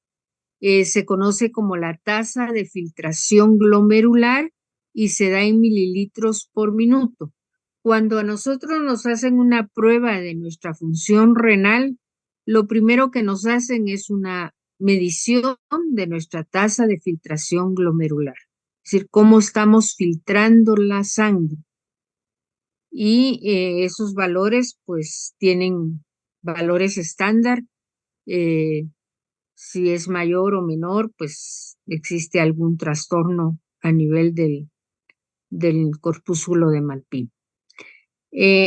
se conoce como la tasa de filtración glomerular y se da en mililitros por minuto. Cuando a nosotros nos hacen una prueba de nuestra función renal, lo primero que nos hacen es una medición de nuestra tasa de filtración glomerular, es decir, cómo estamos filtrando la sangre. Y esos valores pues tienen valores estándar. Si es mayor o menor, pues existe algún trastorno a nivel del corpúsculo de Malpighi.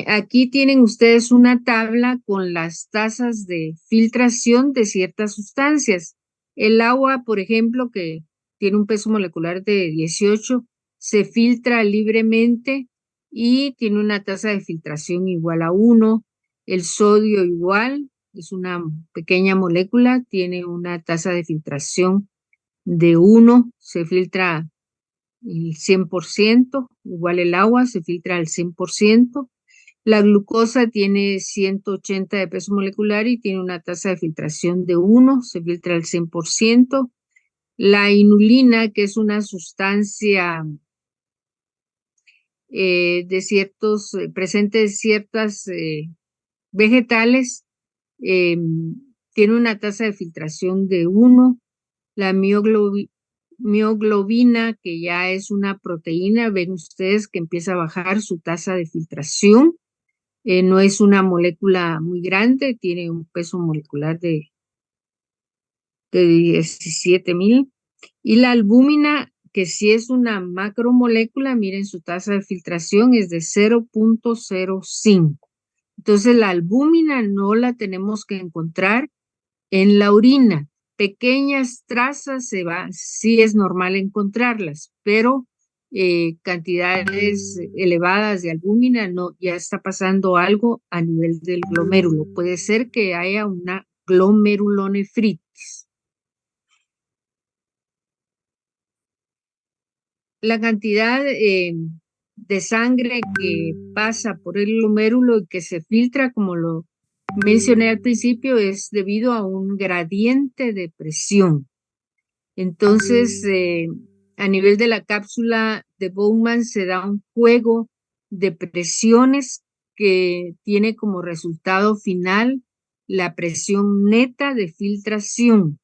Aquí tienen ustedes una tabla con las tasas de filtración de ciertas sustancias. El agua, por ejemplo, que tiene un peso molecular de 18, se filtra libremente y tiene una tasa de filtración igual a 1. El sodio igual, es una pequeña molécula, tiene una tasa de filtración de 1, se filtra el 100%, igual el agua se filtra al 100%. La glucosa tiene 180 de peso molecular y tiene una tasa de filtración de 1, se filtra al 100%. La inulina, que es una sustancia presente en ciertas vegetales, tiene una tasa de filtración de 1. La mioglobina, que ya es una proteína, ven ustedes que empieza a bajar su tasa de filtración. No es una molécula muy grande, tiene un peso molecular de 17.000. Y la albúmina, que sí es una macromolécula, miren, su tasa de filtración es de 0.05. Entonces, la albúmina no la tenemos que encontrar en la orina. Pequeñas trazas sí es normal encontrarlas, pero cantidades elevadas de albúmina no, ya está pasando algo a nivel del glomérulo. Puede ser que haya una glomerulonefritis. La cantidad de sangre que pasa por el glomérulo y que se filtra, como lo mencioné al principio, es debido a un gradiente de presión. Entonces, a nivel de la cápsula de Bowman se da un juego de presiones que tiene como resultado final la presión neta de filtración.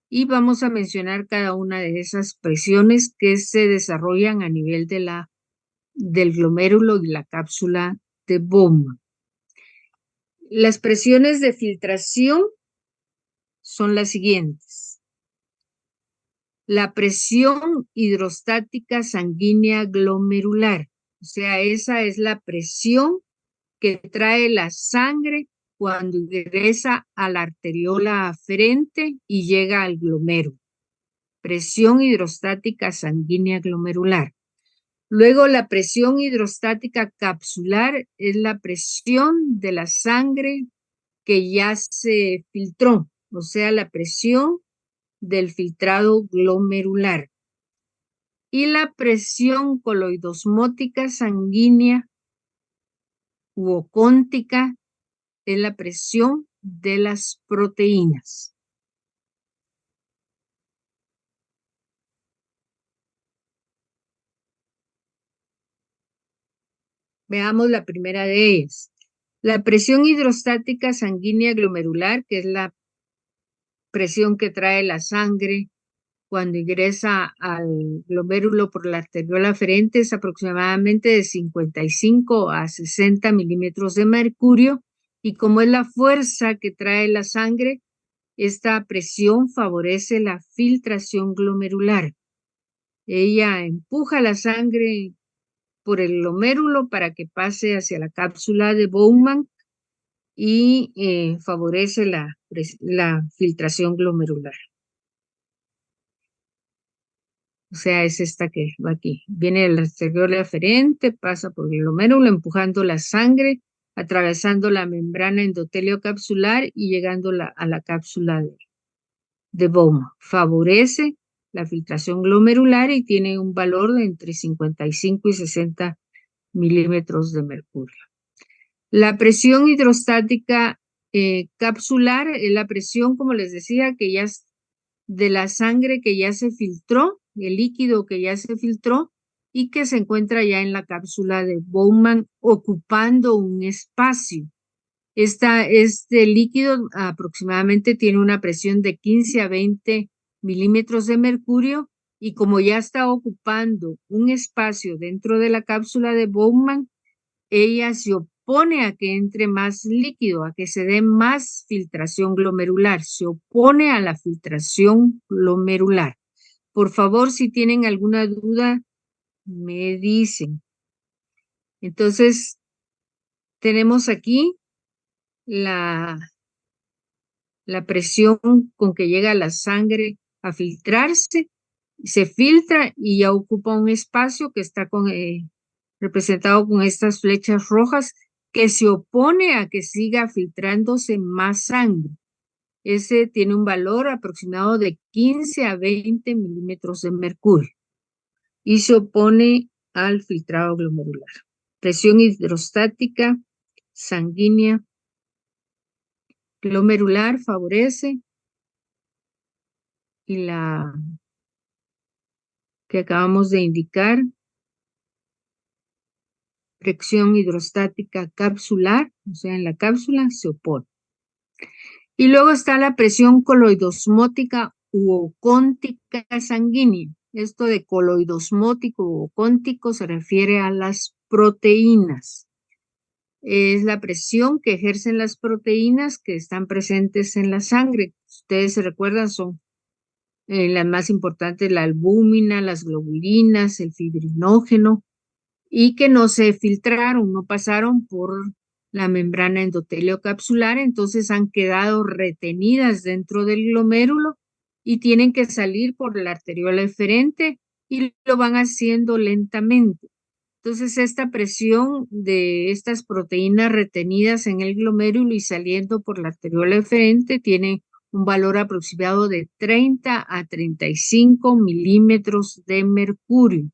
Y vamos a mencionar cada una de esas presiones que se desarrollan a nivel del glomérulo y la cápsula de Bowman. Las presiones de filtración son las siguientes. La presión hidrostática sanguínea glomerular, o sea, esa es la presión que trae la sangre cuando ingresa a la arteriola aferente y llega al glomérulo. Presión hidrostática sanguínea glomerular. Luego, la presión hidrostática capsular es la presión de la sangre que ya se filtró, o sea, la presión del filtrado glomerular. Y la presión coloidosmótica sanguínea u ocóntica es la presión de las proteínas. Veamos la primera de ellas. La presión hidrostática sanguínea glomerular, que es la presión que trae la sangre cuando ingresa al glomérulo por la arteriola aferente, es aproximadamente de 55 a 60 milímetros de mercurio, y como es la fuerza que trae la sangre, esta presión favorece la filtración glomerular. Ella empuja la sangre por el glomérulo para que pase hacia la cápsula de Bowman y favorece la filtración glomerular. O sea, es esta que va aquí. Viene el arteriola aferente, pasa por el glomérulo, empujando la sangre, atravesando la membrana endotelio capsular y llegando a la cápsula de Bowman. Favorece la filtración glomerular y tiene un valor de entre 55 y 60 milímetros de mercurio. La presión hidrostática capsular es la presión, como les decía, que ya es de la sangre que ya se filtró, el líquido que ya se filtró y que se encuentra ya en la cápsula de Bowman ocupando un espacio. Este líquido aproximadamente tiene una presión de 15 a 20 milímetros de mercurio y como ya está ocupando un espacio dentro de la cápsula de Bowman, ella se opone a que entre más líquido, a que se dé más filtración glomerular, se opone a la filtración glomerular. Por favor, si tienen alguna duda, me dicen. Entonces, tenemos aquí la presión con que llega la sangre a filtrarse, se filtra y ya ocupa un espacio que está representado con estas flechas rojas que se opone a que siga filtrándose más sangre. Ese tiene un valor aproximado de 15 a 20 milímetros de mercurio y se opone al filtrado glomerular. Presión hidrostática sanguínea glomerular favorece y la que acabamos de indicar, presión hidrostática capsular, o sea, en la cápsula se opone. Y luego está la presión coloidosmótica u ocóntica sanguínea. Esto de coloidosmótico u ocóntico se refiere a las proteínas. Es la presión que ejercen las proteínas que están presentes en la sangre. Ustedes se recuerdan, son las más importantes, la albúmina, las globulinas, el fibrinógeno, y que no se filtraron, no pasaron por la membrana endotelio capsular, entonces han quedado retenidas dentro del glomérulo y tienen que salir por la arteriola eferente y lo van haciendo lentamente. Entonces, esta presión de estas proteínas retenidas en el glomérulo y saliendo por la arteriola eferente tiene un valor aproximado de 30 a 35 milímetros de mercurio.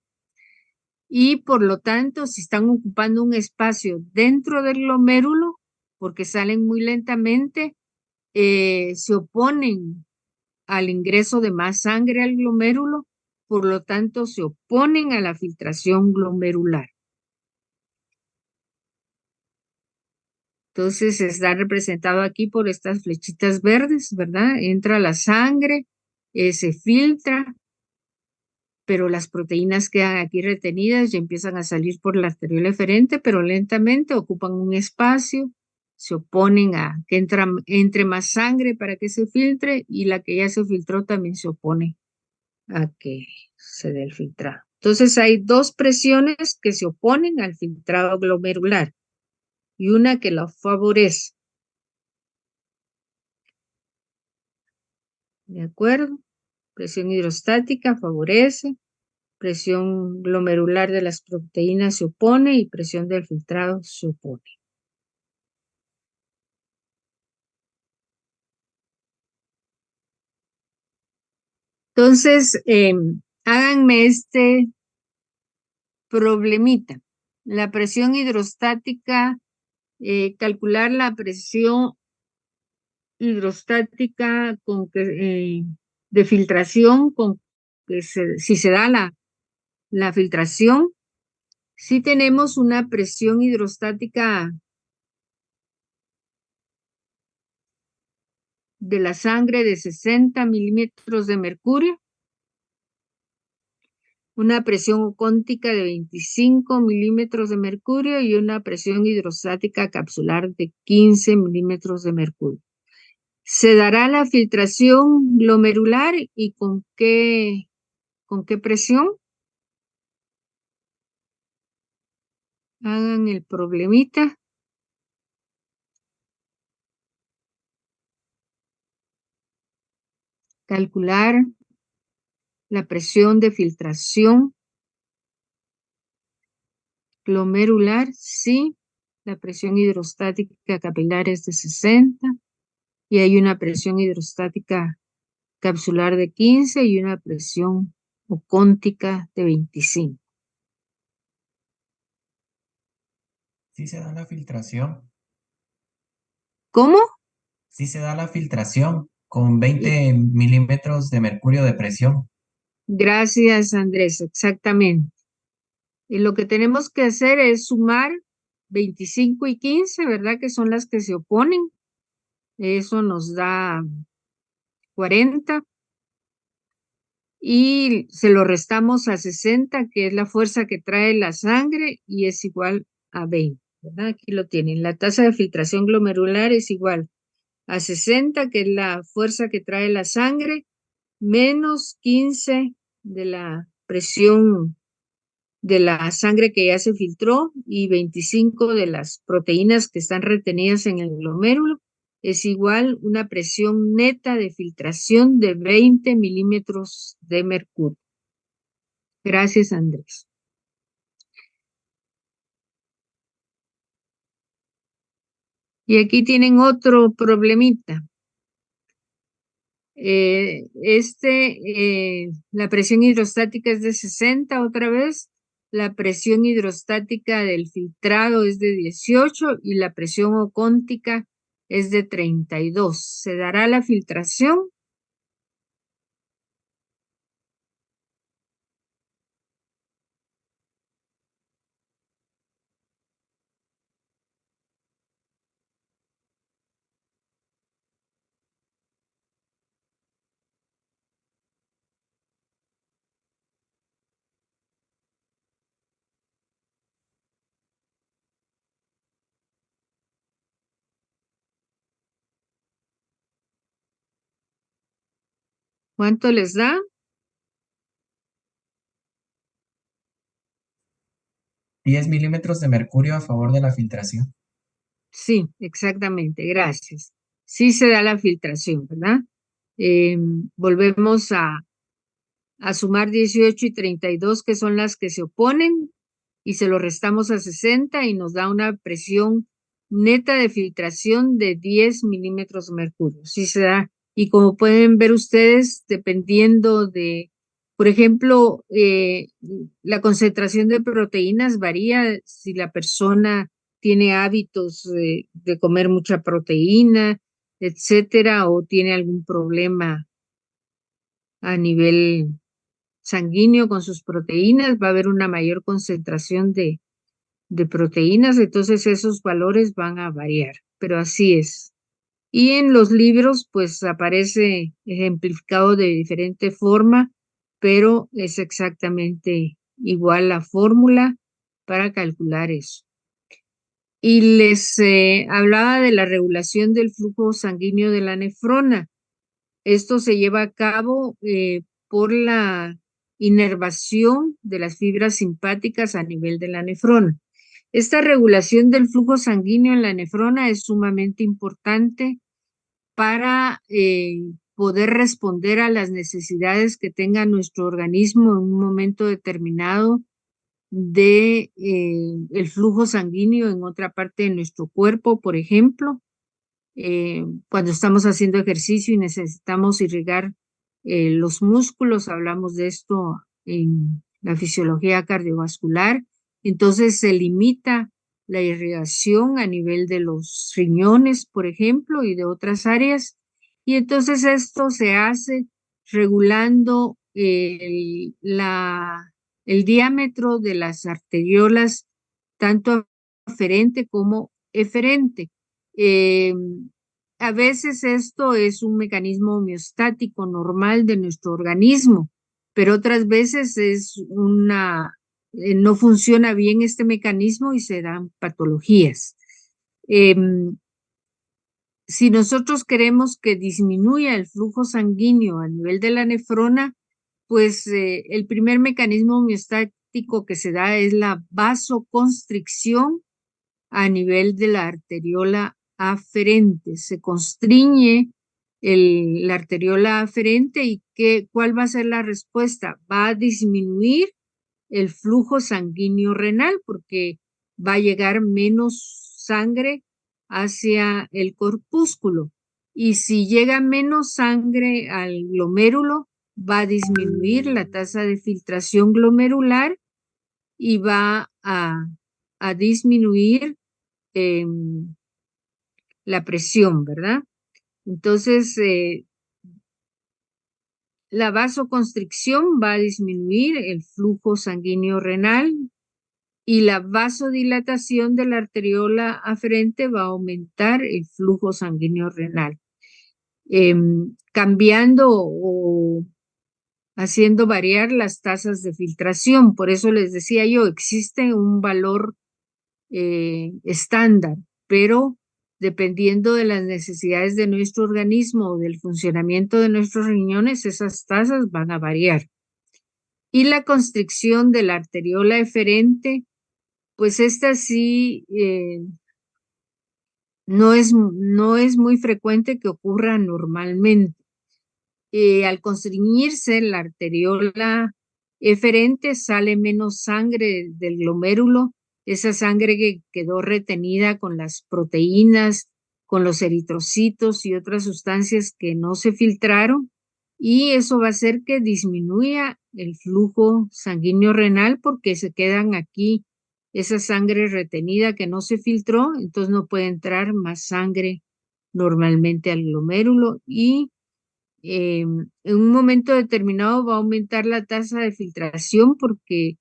Y por lo tanto, si están ocupando un espacio dentro del glomérulo, porque salen muy lentamente, se oponen al ingreso de más sangre al glomérulo, por lo tanto, se oponen a la filtración glomerular. Entonces, está representado aquí por estas flechitas verdes, ¿verdad? Entra la sangre, se filtra, pero las proteínas quedan aquí retenidas y empiezan a salir por la arteriola eferente, pero lentamente ocupan un espacio, se oponen a que entre más sangre para que se filtre y la que ya se filtró también se opone a que se dé el filtrado. Entonces hay dos presiones que se oponen al filtrado glomerular y una que lo favorece. ¿De acuerdo? Presión hidrostática favorece, presión glomerular de las proteínas se opone y presión del filtrado se opone. Entonces, háganme este problemita. La presión hidrostática, calcular la presión hidrostática de filtración, si se da la filtración, si tenemos una presión hidrostática de la sangre de 60 milímetros de mercurio, una presión ocóntica de 25 milímetros de mercurio y una presión hidrostática capsular de 15 milímetros de mercurio. Se dará la filtración glomerular y con qué presión. Hagan el problemita. Calcular la presión de filtración glomerular, sí. La presión hidrostática capilar es de 60 y hay una presión hidrostática capsular de 15 y una presión ocóntica de 25. Sí se da la filtración. ¿Cómo? Sí se da la filtración con Y 20 milímetros de mercurio de presión. gracias, Andrés, exactamente. Y lo que tenemos que hacer es sumar 25 y 15, ¿verdad? Que son las que se oponen. Eso nos da 40 y se lo restamos a 60, que es la fuerza que trae la sangre, y es igual a 20, ¿verdad? Aquí lo tienen. La tasa de filtración glomerular es igual a 60, que es la fuerza que trae la sangre, menos 15 de la presión de la sangre que ya se filtró y 25 de las proteínas que están retenidas en el glomérulo, es igual una presión neta de filtración de 20 milímetros de mercurio. Gracias, Andrés. Y aquí tienen otro problemita. La presión hidrostática es de 60 otra vez, la presión hidrostática del filtrado es de 18 y la presión ocóntica es de 32. ¿Se dará la filtración? ¿Cuánto les da? 10 milímetros de mercurio a favor de la filtración. Sí, exactamente, gracias. Sí se da la filtración, ¿verdad? Eh, Volvemos a sumar 18 y 32, que son las que se oponen, y se lo restamos a 60 y nos da una presión neta de filtración de 10 milímetros de mercurio. Sí se da. Y como pueden ver ustedes, dependiendo de, por ejemplo, la concentración de proteínas varía si la persona tiene hábitos de comer mucha proteína, etcétera, o tiene algún problema a nivel sanguíneo con sus proteínas, va a haber una mayor concentración de proteínas, entonces esos valores van a variar, pero así es. Y en los libros, pues aparece ejemplificado de diferente forma, pero es exactamente igual la fórmula para calcular eso. Y les hablaba de la regulación del flujo sanguíneo de la nefrona. Esto se lleva a cabo por la inervación de las fibras simpáticas a nivel de la nefrona. Esta regulación del flujo sanguíneo en la nefrona es sumamente importante para poder responder a las necesidades que tenga nuestro organismo en un momento determinado de el flujo sanguíneo en otra parte de nuestro cuerpo, por ejemplo cuando estamos haciendo ejercicio y necesitamos irrigar los músculos, hablamos de esto en la fisiología cardiovascular, entonces se limita la irrigación a nivel de los riñones, por ejemplo, y de otras áreas, y entonces esto se hace regulando el diámetro de las arteriolas, tanto aferente como eferente. Eh, a veces esto es un mecanismo homeostático normal de nuestro organismo, pero otras veces no funciona bien este mecanismo y se dan patologías. Si nosotros queremos que disminuya el flujo sanguíneo a nivel de la nefrona, pues el primer mecanismo homeostático que se da es la vasoconstricción a nivel de la arteriola aferente. Se constriñe la arteriola aferente y ¿cuál va a ser la respuesta? Va a disminuir el flujo sanguíneo renal porque va a llegar menos sangre hacia el corpúsculo. Y si llega menos sangre al glomérulo, va a disminuir la tasa de filtración glomerular y va a disminuir la presión, ¿verdad? Entonces, la vasoconstricción va a disminuir el flujo sanguíneo renal y la vasodilatación de la arteriola aferente va a aumentar el flujo sanguíneo renal, cambiando o haciendo variar las tasas de filtración. Por eso les decía yo, existe un valor estándar, pero dependiendo de las necesidades de nuestro organismo o del funcionamiento de nuestros riñones, esas tasas van a variar. Y la constricción de la arteriola eferente, pues esta sí no es muy frecuente que ocurra normalmente. Al constriñirse la arteriola eferente sale menos sangre del glomérulo, esa sangre que quedó retenida con las proteínas, con los eritrocitos y otras sustancias que no se filtraron, y eso va a hacer que disminuya el flujo sanguíneo renal porque se quedan aquí esa sangre retenida que no se filtró, entonces no puede entrar más sangre normalmente al glomérulo y en un momento determinado va a aumentar la tasa de filtración porque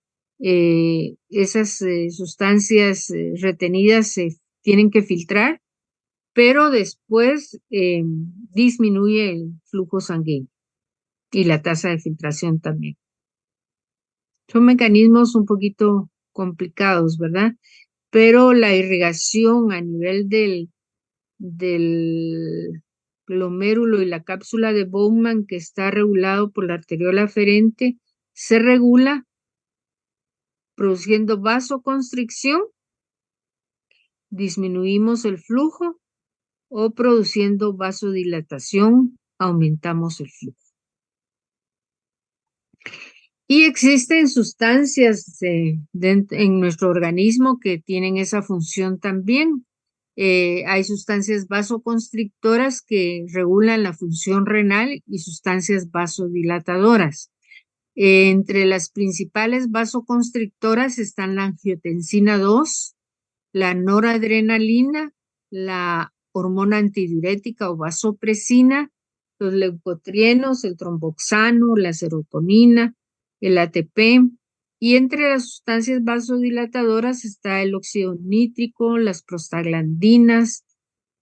esas sustancias retenidas se tienen que filtrar, pero después disminuye el flujo sanguíneo y la tasa de filtración también. Son mecanismos un poquito complicados, ¿verdad? Pero la irrigación a nivel del glomérulo y la cápsula de Bowman, que está regulado por la arteriola aferente, se regula produciendo vasoconstricción, disminuimos el flujo, o produciendo vasodilatación, aumentamos el flujo. Y existen sustancias en nuestro organismo que tienen esa función también. Hay sustancias vasoconstrictoras que regulan la función renal y sustancias vasodilatadoras. Entre las principales vasoconstrictoras están la angiotensina 2, la noradrenalina, la hormona antidiurética o vasopresina, los leucotrienos, el tromboxano, la serotonina, el ATP. Y entre las sustancias vasodilatadoras está el óxido nítrico, las prostaglandinas,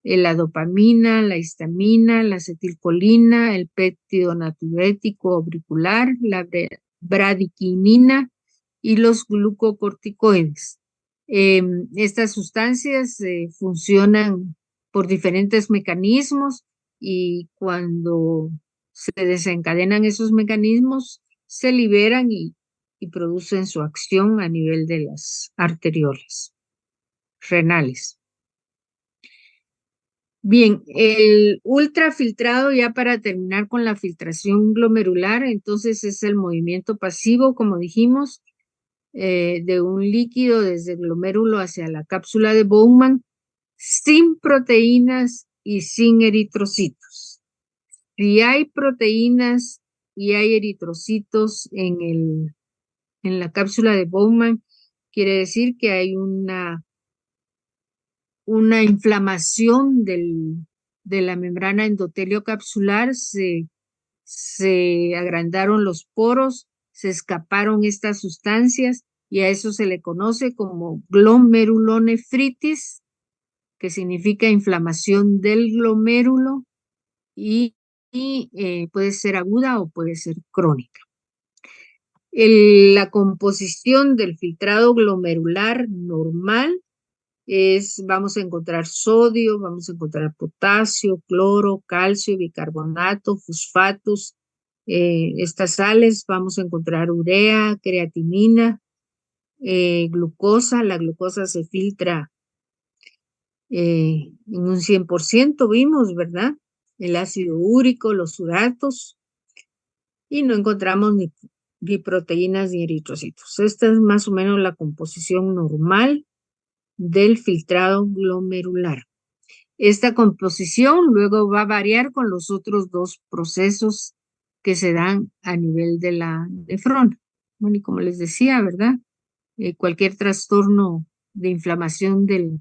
la dopamina, la histamina, la acetilcolina, el péptido natriurético auricular, la bradiquinina y los glucocorticoides. Estas sustancias funcionan por diferentes mecanismos y cuando se desencadenan esos mecanismos, se liberan y producen su acción a nivel de las arteriolas renales. Bien, el ultrafiltrado, ya para terminar con la filtración glomerular, entonces es el movimiento pasivo, como dijimos, de un líquido desde el glomérulo hacia la cápsula de Bowman, sin proteínas y sin eritrocitos. Si hay proteínas y hay eritrocitos en la cápsula de Bowman, quiere decir que hay una inflamación de la membrana endotelio capsular, se agrandaron los poros, se escaparon estas sustancias y a eso se le conoce como glomerulonefritis que significa inflamación del glomérulo y puede ser aguda o puede ser crónica. La composición del filtrado glomerular normal vamos a encontrar sodio, vamos a encontrar potasio, cloro, calcio, bicarbonato, fosfatos, estas sales, vamos a encontrar urea, creatinina, glucosa. La glucosa se filtra en un 100%, vimos, ¿verdad? El ácido úrico, los uratos, y no encontramos ni proteínas ni eritrocitos. Esta es más o menos la composición normal del filtrado glomerular. Esta composición luego va a variar con los otros dos procesos que se dan a nivel de la nefrona. Bueno, y como les decía, ¿verdad? Cualquier trastorno de inflamación de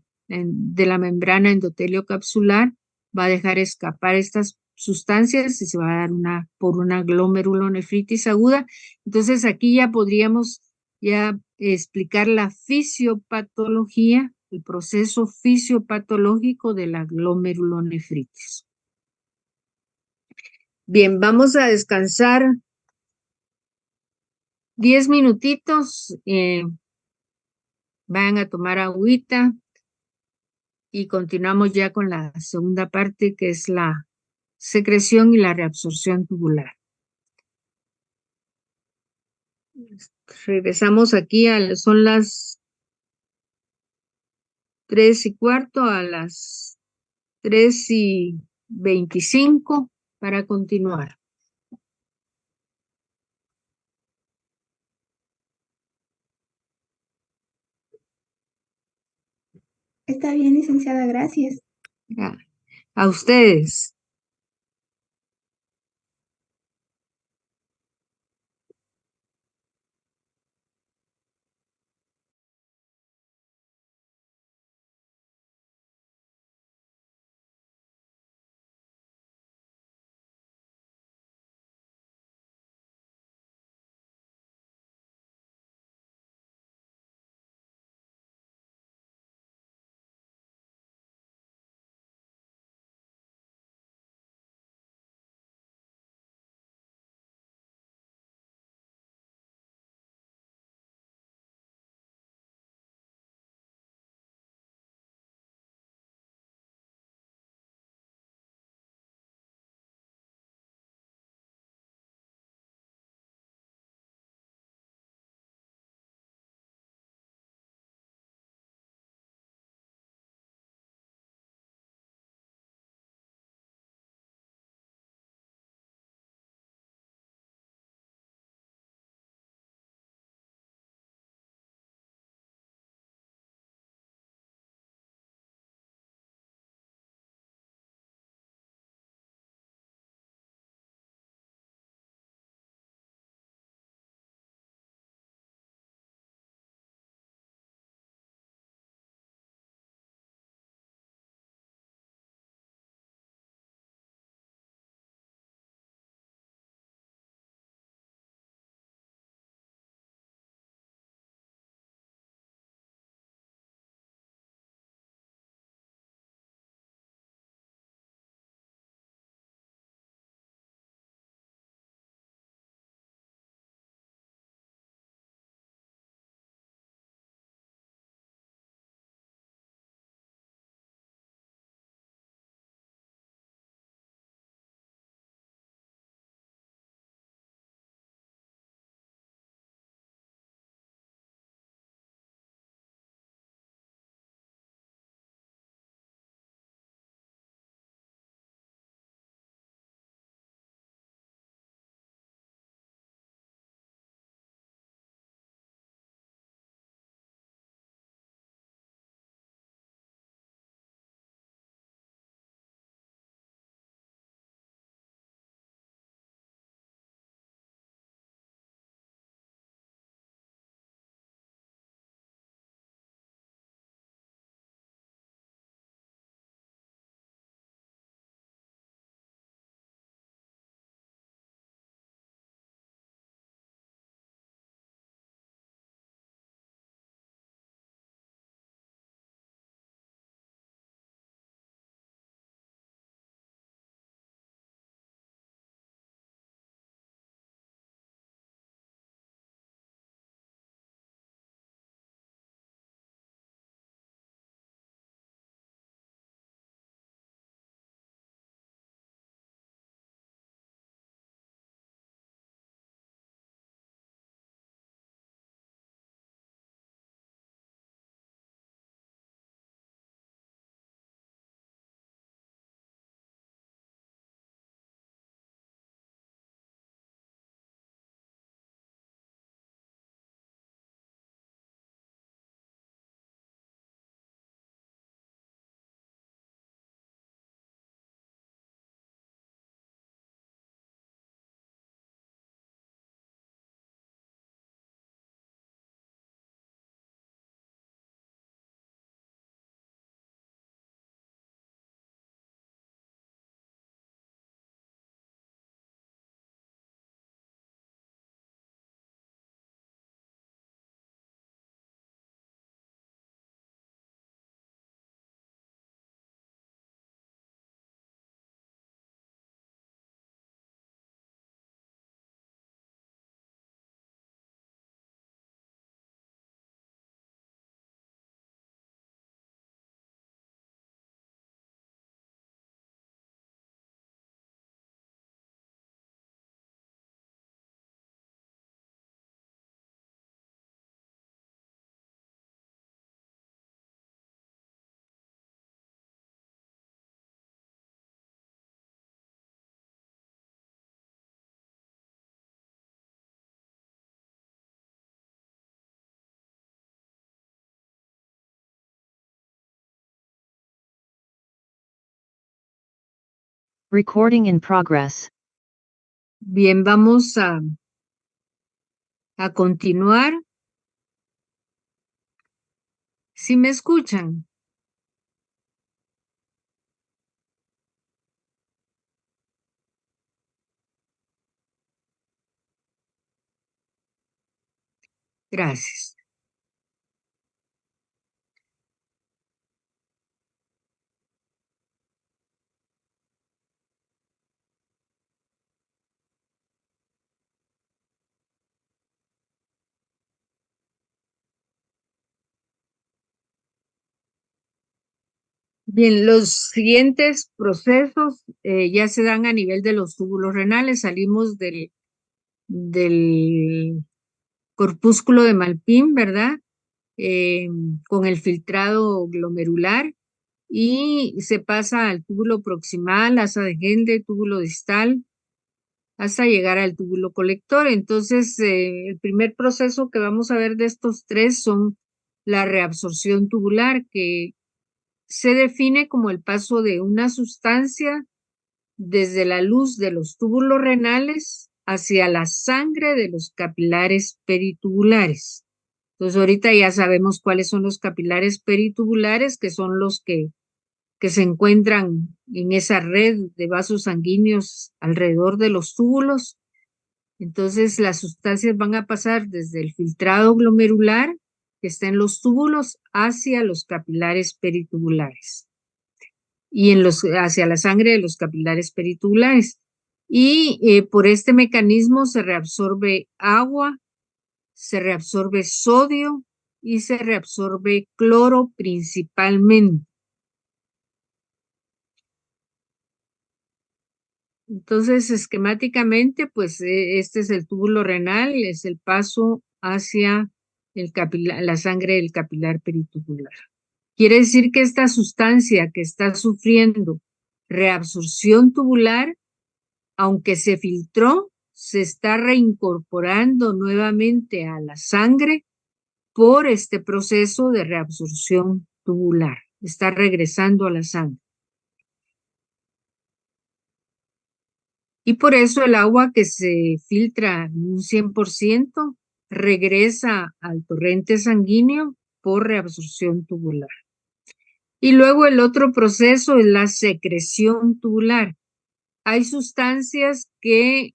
la membrana endotelio capsular va a dejar escapar estas sustancias y se va a dar por una glomerulonefritis aguda. Entonces aquí ya podríamos ya explicar la fisiopatología, el proceso fisiopatológico de la glomerulonefritis. Bien, vamos a descansar 10 minutitos. Van a tomar agüita y continuamos ya con la segunda parte, que es la secreción y la reabsorción tubular. Regresamos aquí, son las 3:15, a las 3:25 para continuar. Está bien, licenciada, gracias. A ustedes. Recording in progress. Bien, vamos a continuar. ¿Sí me escuchan? Gracias. Bien, los siguientes procesos ya se dan a nivel de los túbulos renales. Salimos del corpúsculo de Malpighi, ¿verdad? Con el filtrado glomerular y se pasa al túbulo proximal, asa de Henle, túbulo distal, hasta llegar al túbulo colector. Entonces, el primer proceso que vamos a ver de estos tres son la reabsorción tubular, que se define como el paso de una sustancia desde la luz de los túbulos renales hacia la sangre de los capilares peritubulares. Entonces, ahorita ya sabemos cuáles son los capilares peritubulares, que son los que se encuentran en esa red de vasos sanguíneos alrededor de los túbulos. Entonces, las sustancias van a pasar desde el filtrado glomerular, que está en los túbulos, hacia los capilares peritubulares y hacia la sangre de los capilares peritubulares. Y por este mecanismo se reabsorbe agua, se reabsorbe sodio y se reabsorbe cloro principalmente. Entonces, esquemáticamente, pues este es el túbulo renal, es el paso hacia la sangre del capilar peritubular. Quiere decir que esta sustancia que está sufriendo reabsorción tubular, aunque se filtró, se está reincorporando nuevamente a la sangre por este proceso de reabsorción tubular. Está regresando a la sangre. Y por eso el agua que se filtra en un 100% regresa al torrente sanguíneo por reabsorción tubular. Y luego el otro proceso es la secreción tubular. Hay sustancias que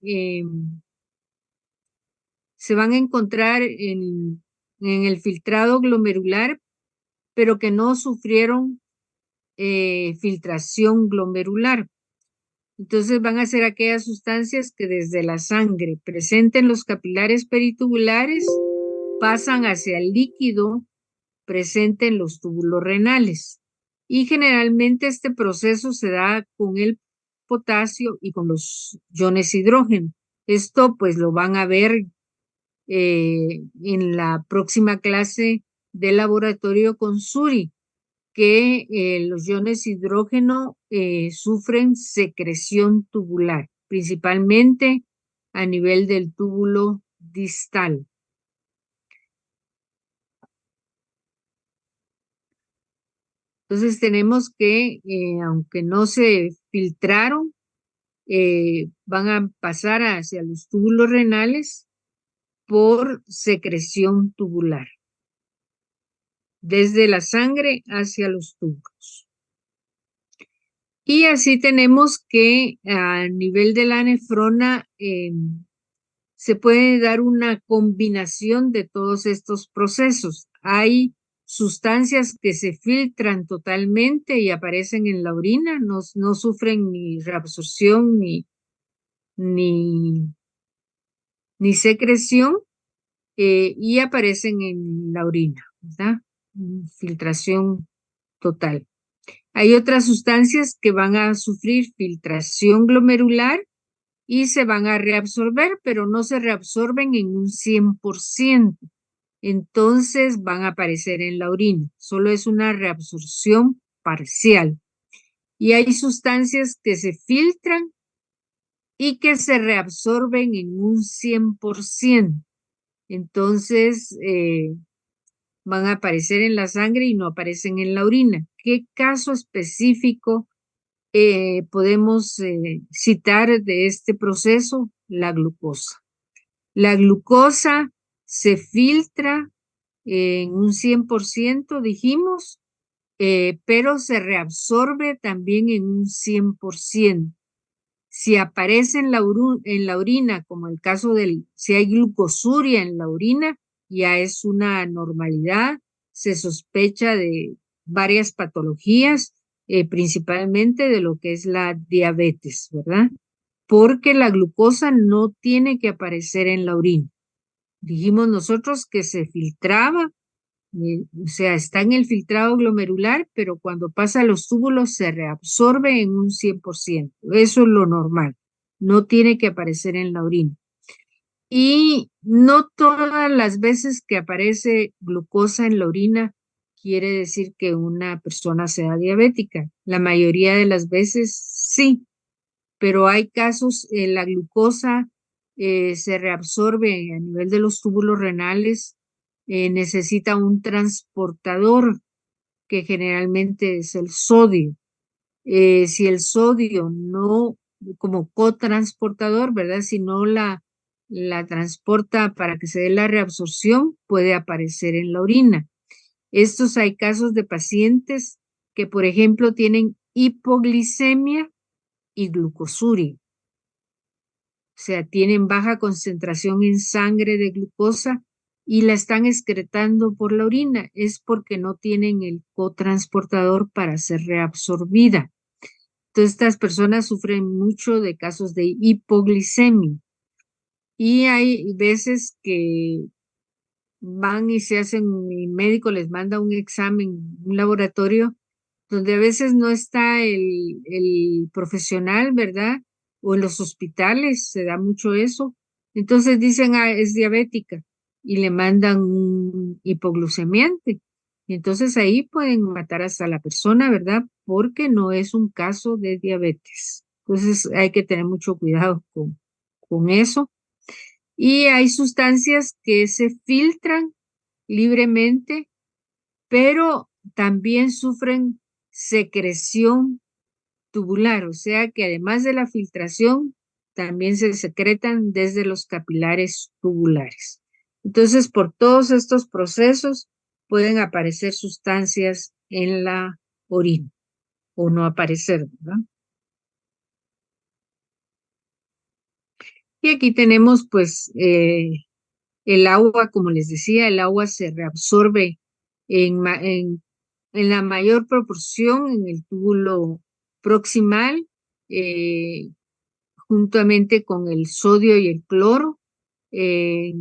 se van a encontrar en el filtrado glomerular, pero que no sufrieron filtración glomerular. Entonces van a ser aquellas sustancias que desde la sangre presentes en los capilares peritubulares pasan hacia el líquido presente en los túbulos renales. Y generalmente este proceso se da con el potasio y con los iones hidrógeno. Esto pues lo van a ver en la próxima clase de laboratorio con Suri, que los iones hidrógeno sufren secreción tubular, principalmente a nivel del túbulo distal. Entonces tenemos que, aunque no se filtraron, van a pasar hacia los túbulos renales por secreción tubular, desde la sangre hacia los túbulos. Y así tenemos que a nivel de la nefrona se puede dar una combinación de todos estos procesos. Hay sustancias que se filtran totalmente y aparecen en la orina, no sufren ni reabsorción ni secreción y aparecen en la orina, ¿verdad? Filtración total. Hay otras sustancias que van a sufrir filtración glomerular y se van a reabsorber, pero no se reabsorben en un 100%. Entonces van a aparecer en la orina. Solo es una reabsorción parcial. Y hay sustancias que se filtran y que se reabsorben en un 100%. Entonces van a aparecer en la sangre y no aparecen en la orina. ¿Qué caso específico podemos citar de este proceso la glucosa. La glucosa se filtra en un 100%, dijimos, pero se reabsorbe también en un 100%. Si aparece en la orina, como el caso si hay glucosuria en la orina, ya es una normalidad. Se sospecha de varias patologías, principalmente de lo que es la diabetes, ¿verdad? Porque la glucosa no tiene que aparecer en la orina. Dijimos nosotros que se filtraba, o sea, está en el filtrado glomerular, pero cuando pasa a los túbulos se reabsorbe en un 100%. Eso es lo normal. No tiene que aparecer en la orina. Y no todas las veces que aparece glucosa en la orina quiere decir que una persona sea diabética. La mayoría de las veces sí, pero hay casos, la glucosa se reabsorbe a nivel de los túbulos renales, necesita un transportador que generalmente es el sodio. Si el sodio no, como cotransportador, ¿verdad? Si no la transporta para que se dé la reabsorción, puede aparecer en la orina. Estos hay casos de pacientes que, por ejemplo, tienen hipoglicemia y glucosuria. O sea, tienen baja concentración en sangre de glucosa y la están excretando por la orina. Es porque no tienen el cotransportador para ser reabsorbida. Entonces, estas personas sufren mucho de casos de hipoglicemia. Y hay veces que van y se hacen, el médico les manda un examen, un laboratorio, donde a veces no está el profesional, ¿verdad? O en los hospitales se da mucho eso. Entonces dicen, ah, es diabética y le mandan un hipoglucemiante. Y entonces ahí pueden matar hasta la persona, ¿verdad? Porque no es un caso de diabetes. Entonces hay que tener mucho cuidado con eso. Y hay sustancias que se filtran libremente, pero también sufren secreción tubular, o sea que además de la filtración, también se secretan desde los capilares tubulares. Entonces, por todos estos procesos pueden aparecer sustancias en la orina o no aparecer, ¿verdad? Y aquí tenemos pues el agua, como les decía, el agua se reabsorbe en la mayor proporción en el túbulo proximal, eh, juntamente con el sodio y el cloro. eh,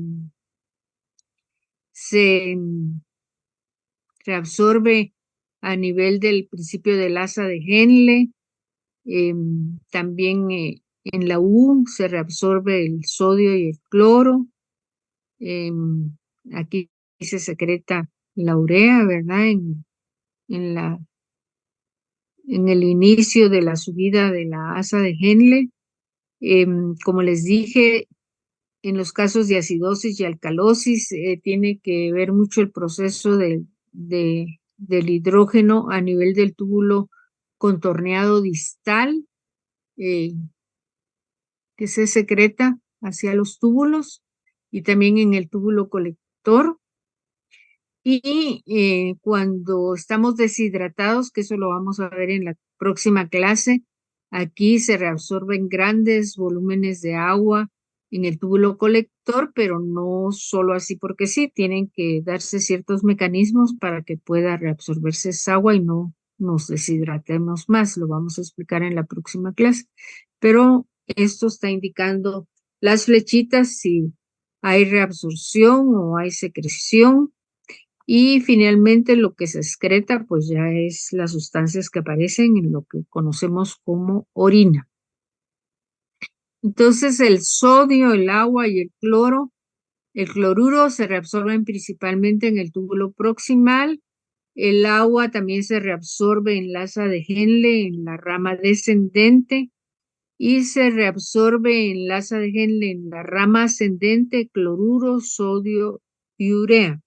se reabsorbe a nivel del principio del asa de Henle. También en la U se reabsorbe el sodio y el cloro. Aquí se secreta la urea, ¿verdad? En la, en el inicio de la subida de la asa de Henle. Como les dije, en los casos de acidosis y alcalosis tiene que ver mucho el proceso del hidrógeno a nivel del túbulo contorneado distal, eh, que se secreta hacia los túbulos y también en el túbulo colector. Y cuando estamos deshidratados, que eso lo vamos a ver en la próxima clase, aquí se reabsorben grandes volúmenes de agua en el túbulo colector, pero no solo así porque sí, tienen que darse ciertos mecanismos para que pueda reabsorberse esa agua y no nos deshidratemos más. Lo vamos a explicar en la próxima clase. Pero esto está indicando las flechitas si hay reabsorción o hay secreción. Y finalmente lo que se excreta pues ya es las sustancias que aparecen en lo que conocemos como orina. Entonces el sodio, el agua y el cloruro se reabsorben principalmente en el túbulo proximal. El agua también se reabsorbe en la asa de Henle, en la rama descendente, y se reabsorbe en la asa de Henle, en la rama ascendente, cloruro, sodio y urea.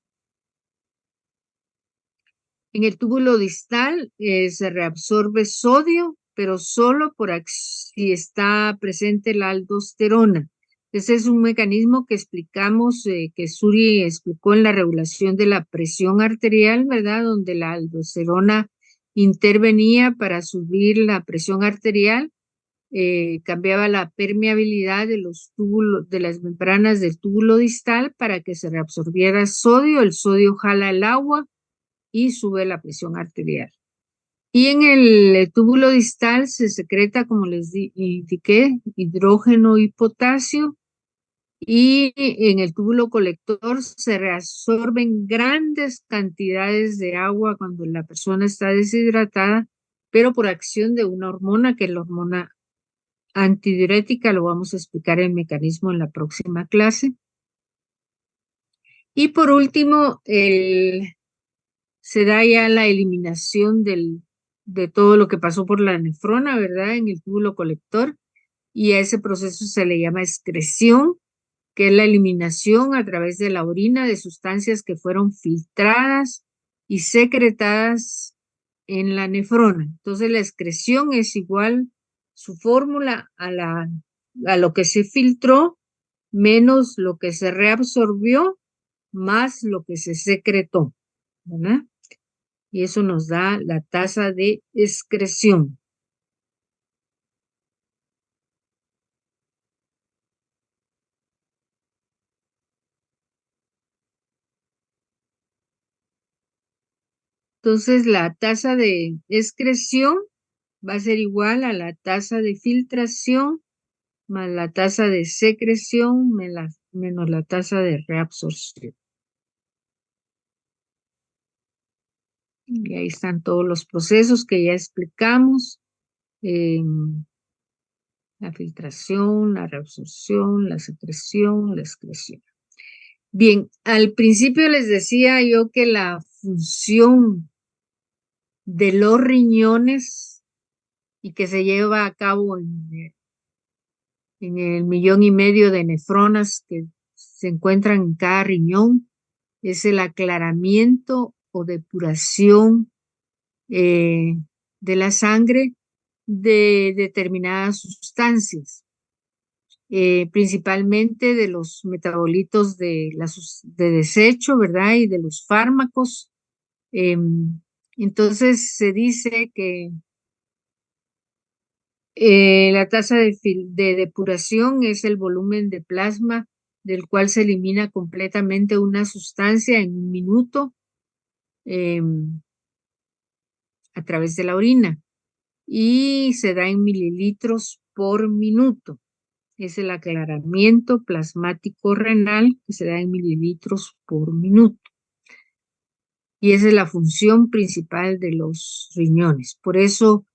En el túbulo distal se reabsorbe sodio pero solo si está presente la aldosterona. Ese es un mecanismo que explicamos, que Suri explicó en la regulación de la presión arterial, ¿verdad? Donde la aldosterona intervenía para subir la presión arterial, cambiaba la permeabilidad de los túbulos, de las membranas del túbulo distal para que se reabsorbiera sodio. El sodio jala el agua y sube la presión arterial. Y en el túbulo distal se secreta, como les indiqué, hidrógeno y potasio. Y en el túbulo colector se reabsorben grandes cantidades de agua cuando la persona está deshidratada, pero por acción de una hormona, que es la hormona antidiurética. Lo vamos a explicar el mecanismo en la próxima clase. Y por último, se da ya la eliminación de todo lo que pasó por la nefrona, ¿verdad? En el túbulo colector, y a ese proceso se le llama excreción, que es la eliminación a través de la orina de sustancias que fueron filtradas y secretadas en la nefrona. Entonces la excreción es igual su fórmula a lo que se filtró menos lo que se reabsorbió más lo que se secretó, ¿verdad? Y eso nos da la tasa de excreción. Entonces, la tasa de excreción va a ser igual a la tasa de filtración más la tasa de secreción menos la tasa de reabsorción. Y ahí están todos los procesos que ya explicamos. La filtración, la reabsorción, la secreción, la excreción. Bien, al principio les decía yo que la función de los riñones y que se lleva a cabo en el 1,5 millones de nefronas que se encuentran en cada riñón es el aclaramiento o depuración de la sangre de determinadas sustancias, principalmente de los metabolitos de desecho, ¿verdad? Y de los fármacos. Entonces se dice que la tasa de depuración es el volumen de plasma del cual se elimina completamente una sustancia en 1 minuto a través de la orina, y se da en mililitros por minuto. Es el aclaramiento plasmático renal que se da en mililitros por minuto. Y esa es la función principal de los riñones. Por eso,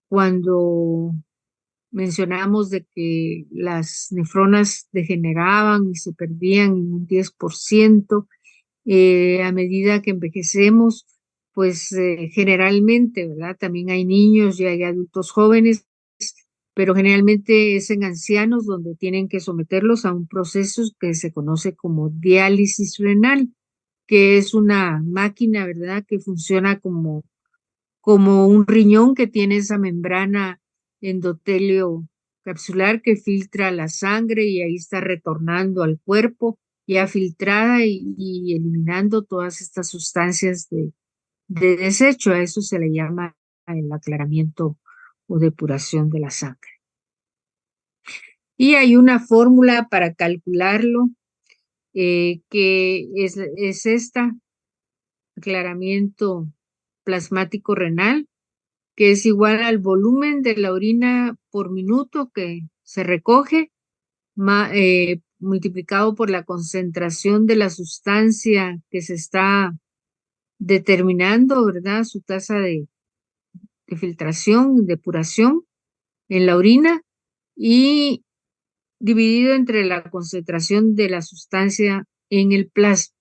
cuando mencionamos de que las nefronas degeneraban y se perdían en un 10%, a medida que envejecemos, pues generalmente, ¿verdad? También hay niños y hay adultos jóvenes, pero generalmente es en ancianos donde tienen que someterlos a un proceso que se conoce como diálisis renal, que es una máquina, ¿verdad? Que funciona como un riñón que tiene esa membrana endotelio capsular que filtra la sangre y ahí está retornando al cuerpo ya filtrada y eliminando todas estas sustancias de desecho. A eso se le llama el aclaramiento o depuración de la sangre. Y hay una fórmula para calcularlo, que es esta, aclaramiento plasmático renal, que es igual al volumen de la orina por minuto que se recoge, multiplicado por la concentración de la sustancia que se está determinando, ¿verdad? Su tasa de filtración, depuración en la orina, y dividido entre la concentración de la sustancia en el plasma.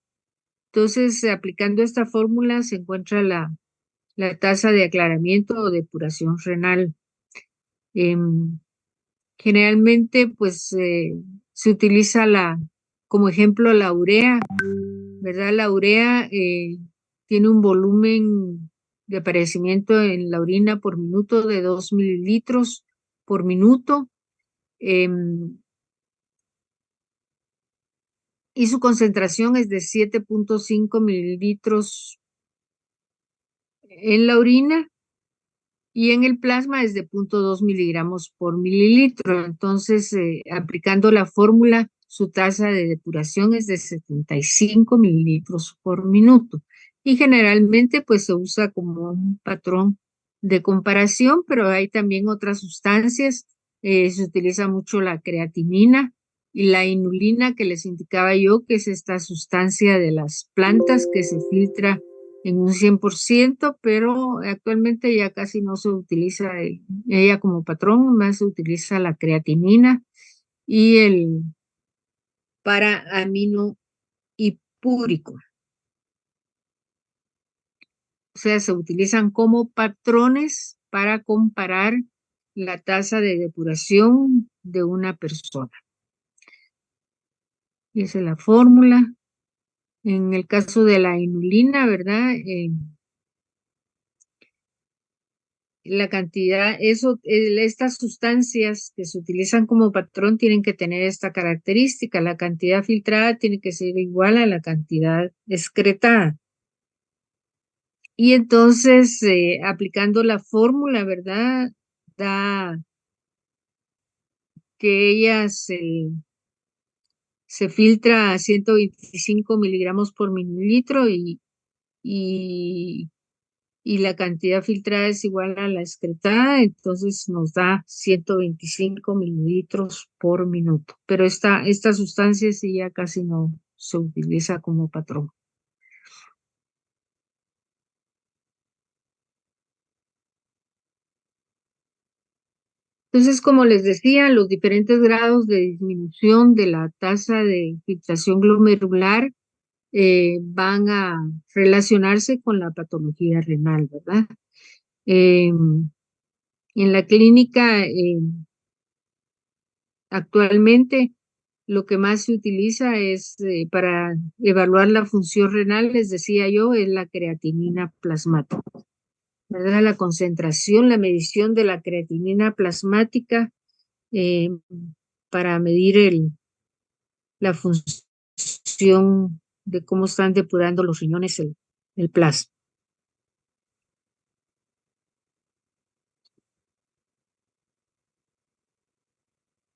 Entonces, aplicando esta fórmula se encuentra la tasa de aclaramiento o depuración renal. Generalmente, pues, se utiliza como ejemplo la urea, ¿verdad? La urea tiene un volumen de aparecimiento en la orina por minuto de 2 mililitros por minuto. Y su concentración es de 7.5 mililitros en la orina y en el plasma es de 0.2 miligramos por mililitro. Entonces, aplicando la fórmula, su tasa de depuración es de 75 mililitros por minuto. Y generalmente, pues se usa como un patrón de comparación, pero hay también otras sustancias. Se utiliza mucho la creatinina y la inulina que les indicaba yo, que es esta sustancia de las plantas que se filtra en un 100%, pero actualmente ya casi no se utiliza ella como patrón, más se utiliza la creatinina y el para-amino hipúrico. O sea, se utilizan como patrones para comparar la tasa de depuración de una persona. Y esa es la fórmula. En el caso de la inulina, ¿verdad? La cantidad, estas sustancias que se utilizan como patrón tienen que tener esta característica. La cantidad filtrada tiene que ser igual a la cantidad excretada. Y entonces, aplicando la fórmula, ¿verdad? Da que ella se filtra a 125 miligramos por mililitro y y la cantidad filtrada es igual a la excretada, entonces nos da 125 mililitros por minuto. Pero esta sustancia sí ya casi no se utiliza como patrón. Entonces, como les decía, los diferentes grados de disminución de la tasa de filtración glomerular van a relacionarse con la patología renal, ¿verdad? En la clínica, actualmente lo que más se utiliza es para evaluar la función renal, les decía yo, es la creatinina plasmática, ¿verdad? La concentración, la medición de la creatinina plasmática eh, para medir la función de cómo están depurando los riñones el plasma.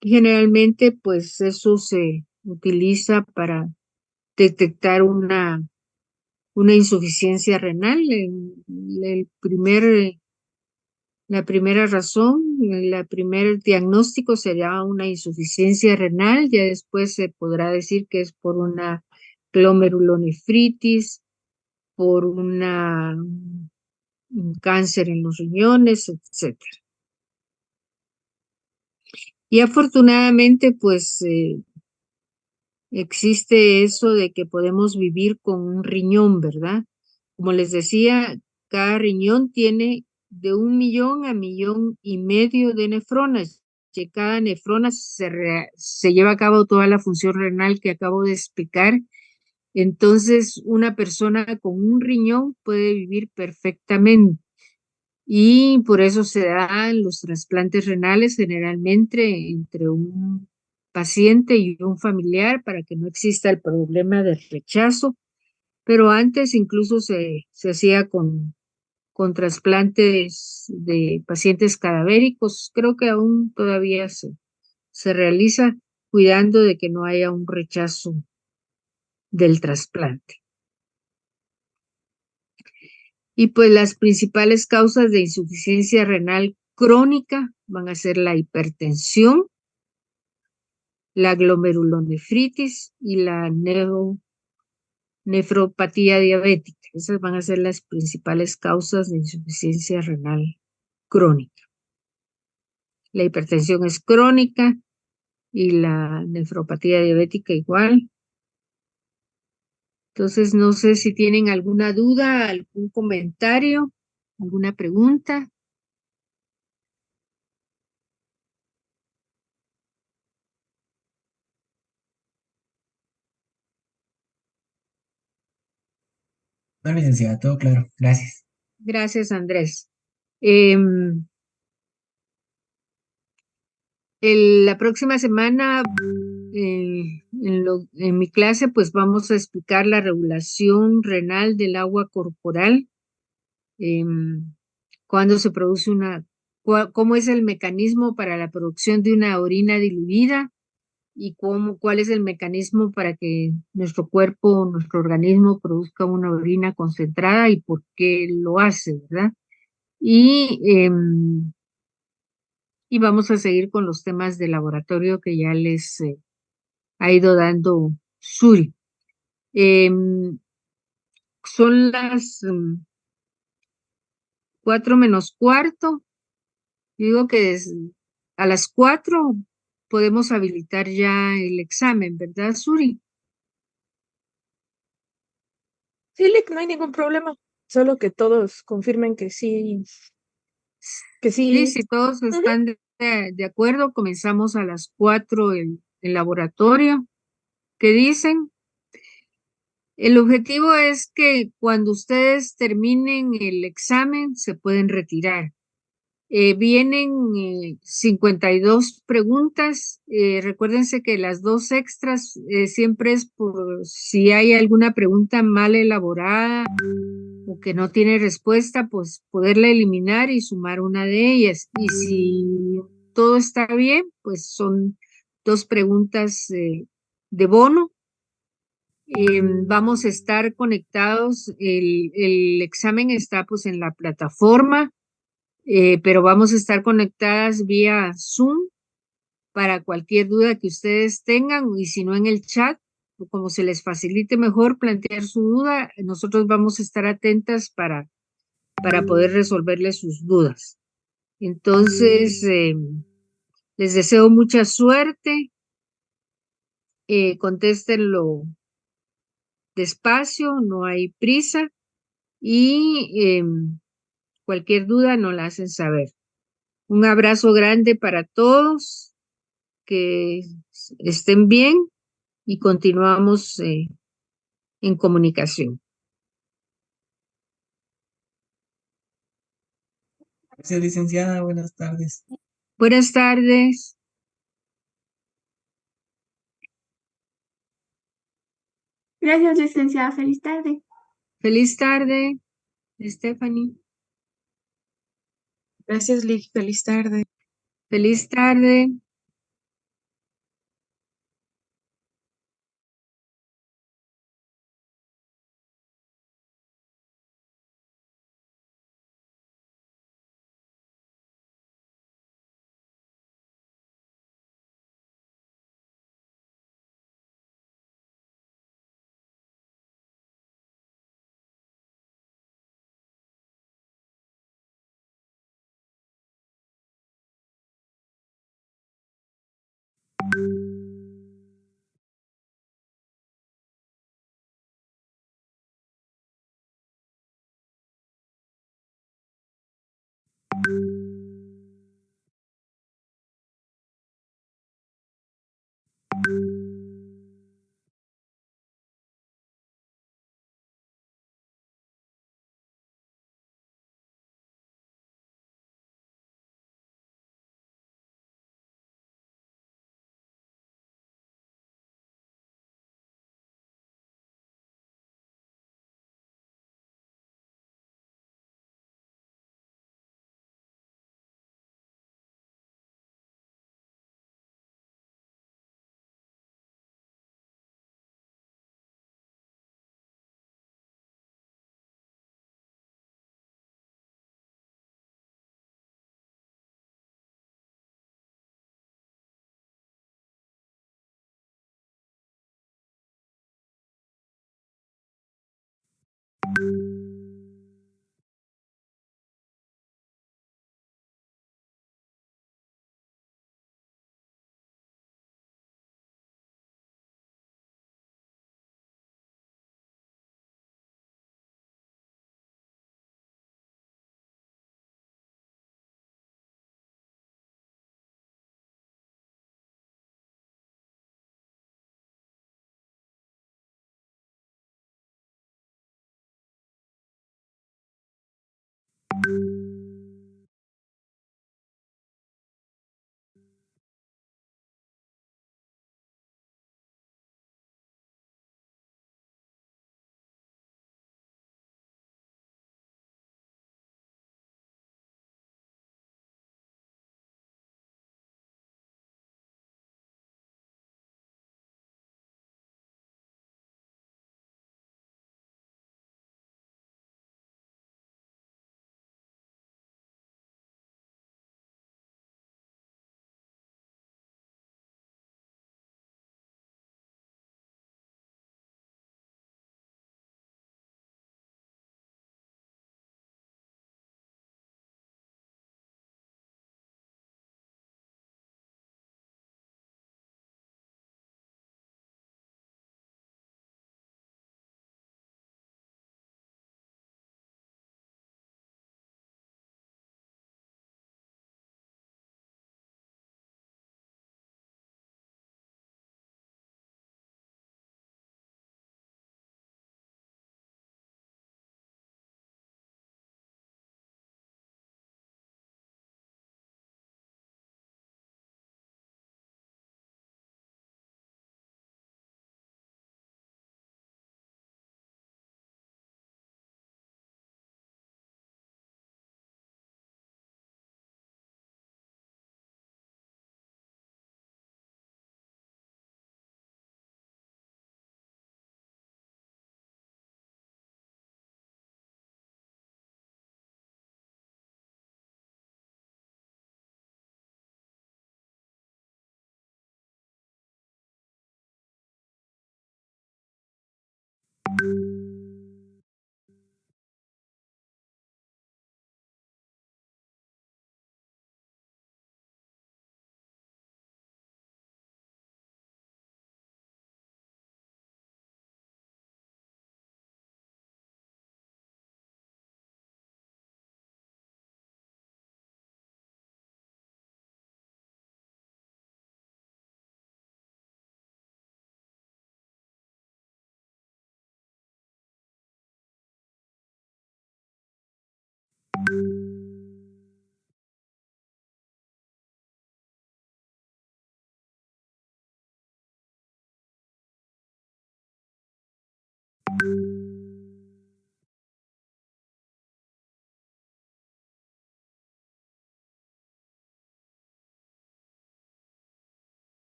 Generalmente, pues eso se utiliza para detectar una insuficiencia renal. La primera razón, el primer diagnóstico sería una insuficiencia renal, ya después se podrá decir que es por una glomerulonefritis, por un cáncer en los riñones, etcétera. Y afortunadamente, pues existe eso de que podemos vivir con un riñón, ¿verdad? Como les decía, cada riñón tiene de 1 millón a 1,5 millones de nefronas. Que cada nefrona se lleva a cabo toda la función renal que acabo de explicar. Entonces, una persona con un riñón puede vivir perfectamente. Y por eso se dan los trasplantes renales generalmente entre un paciente y un familiar para que no exista el problema del rechazo. Pero antes incluso se hacía con trasplantes de pacientes cadavéricos. Creo que aún todavía se realiza cuidando de que no haya un rechazo del trasplante. Y pues las principales causas de insuficiencia renal crónica van a ser la hipertensión, la glomerulonefritis y la nefropatía diabética. Esas van a ser las principales causas de insuficiencia renal crónica. La hipertensión es crónica y la nefropatía diabética igual. Entonces, no sé si tienen alguna duda, algún comentario, alguna pregunta. No, licenciada, todo claro. Gracias. Gracias, Andrés. Em, la próxima semana, en mi clase, pues vamos a explicar la regulación renal del agua corporal, em, cuándo se produce cómo es el mecanismo para la producción de una orina diluida y cuál es el mecanismo para que nuestro cuerpo, nuestro organismo produzca una orina concentrada y por qué lo hace, ¿verdad? Y vamos a seguir con los temas de laboratorio que ya les ha ido dando Suri. Em, Son las 4 menos cuarto. Digo que a las 4 podemos habilitar ya el examen, ¿verdad, Suri? Sí, Lick, no hay ningún problema. Solo que todos confirmen que Sí, sí. si todos Ujú. están de acuerdo, comenzamos a las 4 el laboratorio. ¿Qué dicen? El objetivo es que cuando ustedes terminen el examen se pueden retirar. Vienen 52 preguntas. Recuérdense que las dos extras siempre es por si hay alguna pregunta mal elaborada o que no tiene respuesta, pues poderla eliminar y sumar una de ellas. Y si todo está bien, pues son dos preguntas de bono. Vamos a estar conectados. El examen está pues en la plataforma, pero vamos a estar conectadas vía Zoom para cualquier duda que ustedes tengan y si no en el chat, o como se les facilite mejor plantear su duda, nosotros vamos a estar atentas para poder resolverles sus dudas. Entonces, les deseo mucha suerte, contéstenlo despacio, no hay prisa y cualquier duda nos la hacen saber. Un abrazo grande para todos, que estén bien y continuamos en comunicación. Gracias, licenciada. Buenas tardes. Buenas tardes. Gracias, licenciada. Feliz tarde. Feliz tarde, Stephanie. Gracias, Lick. Feliz tarde. Feliz tarde.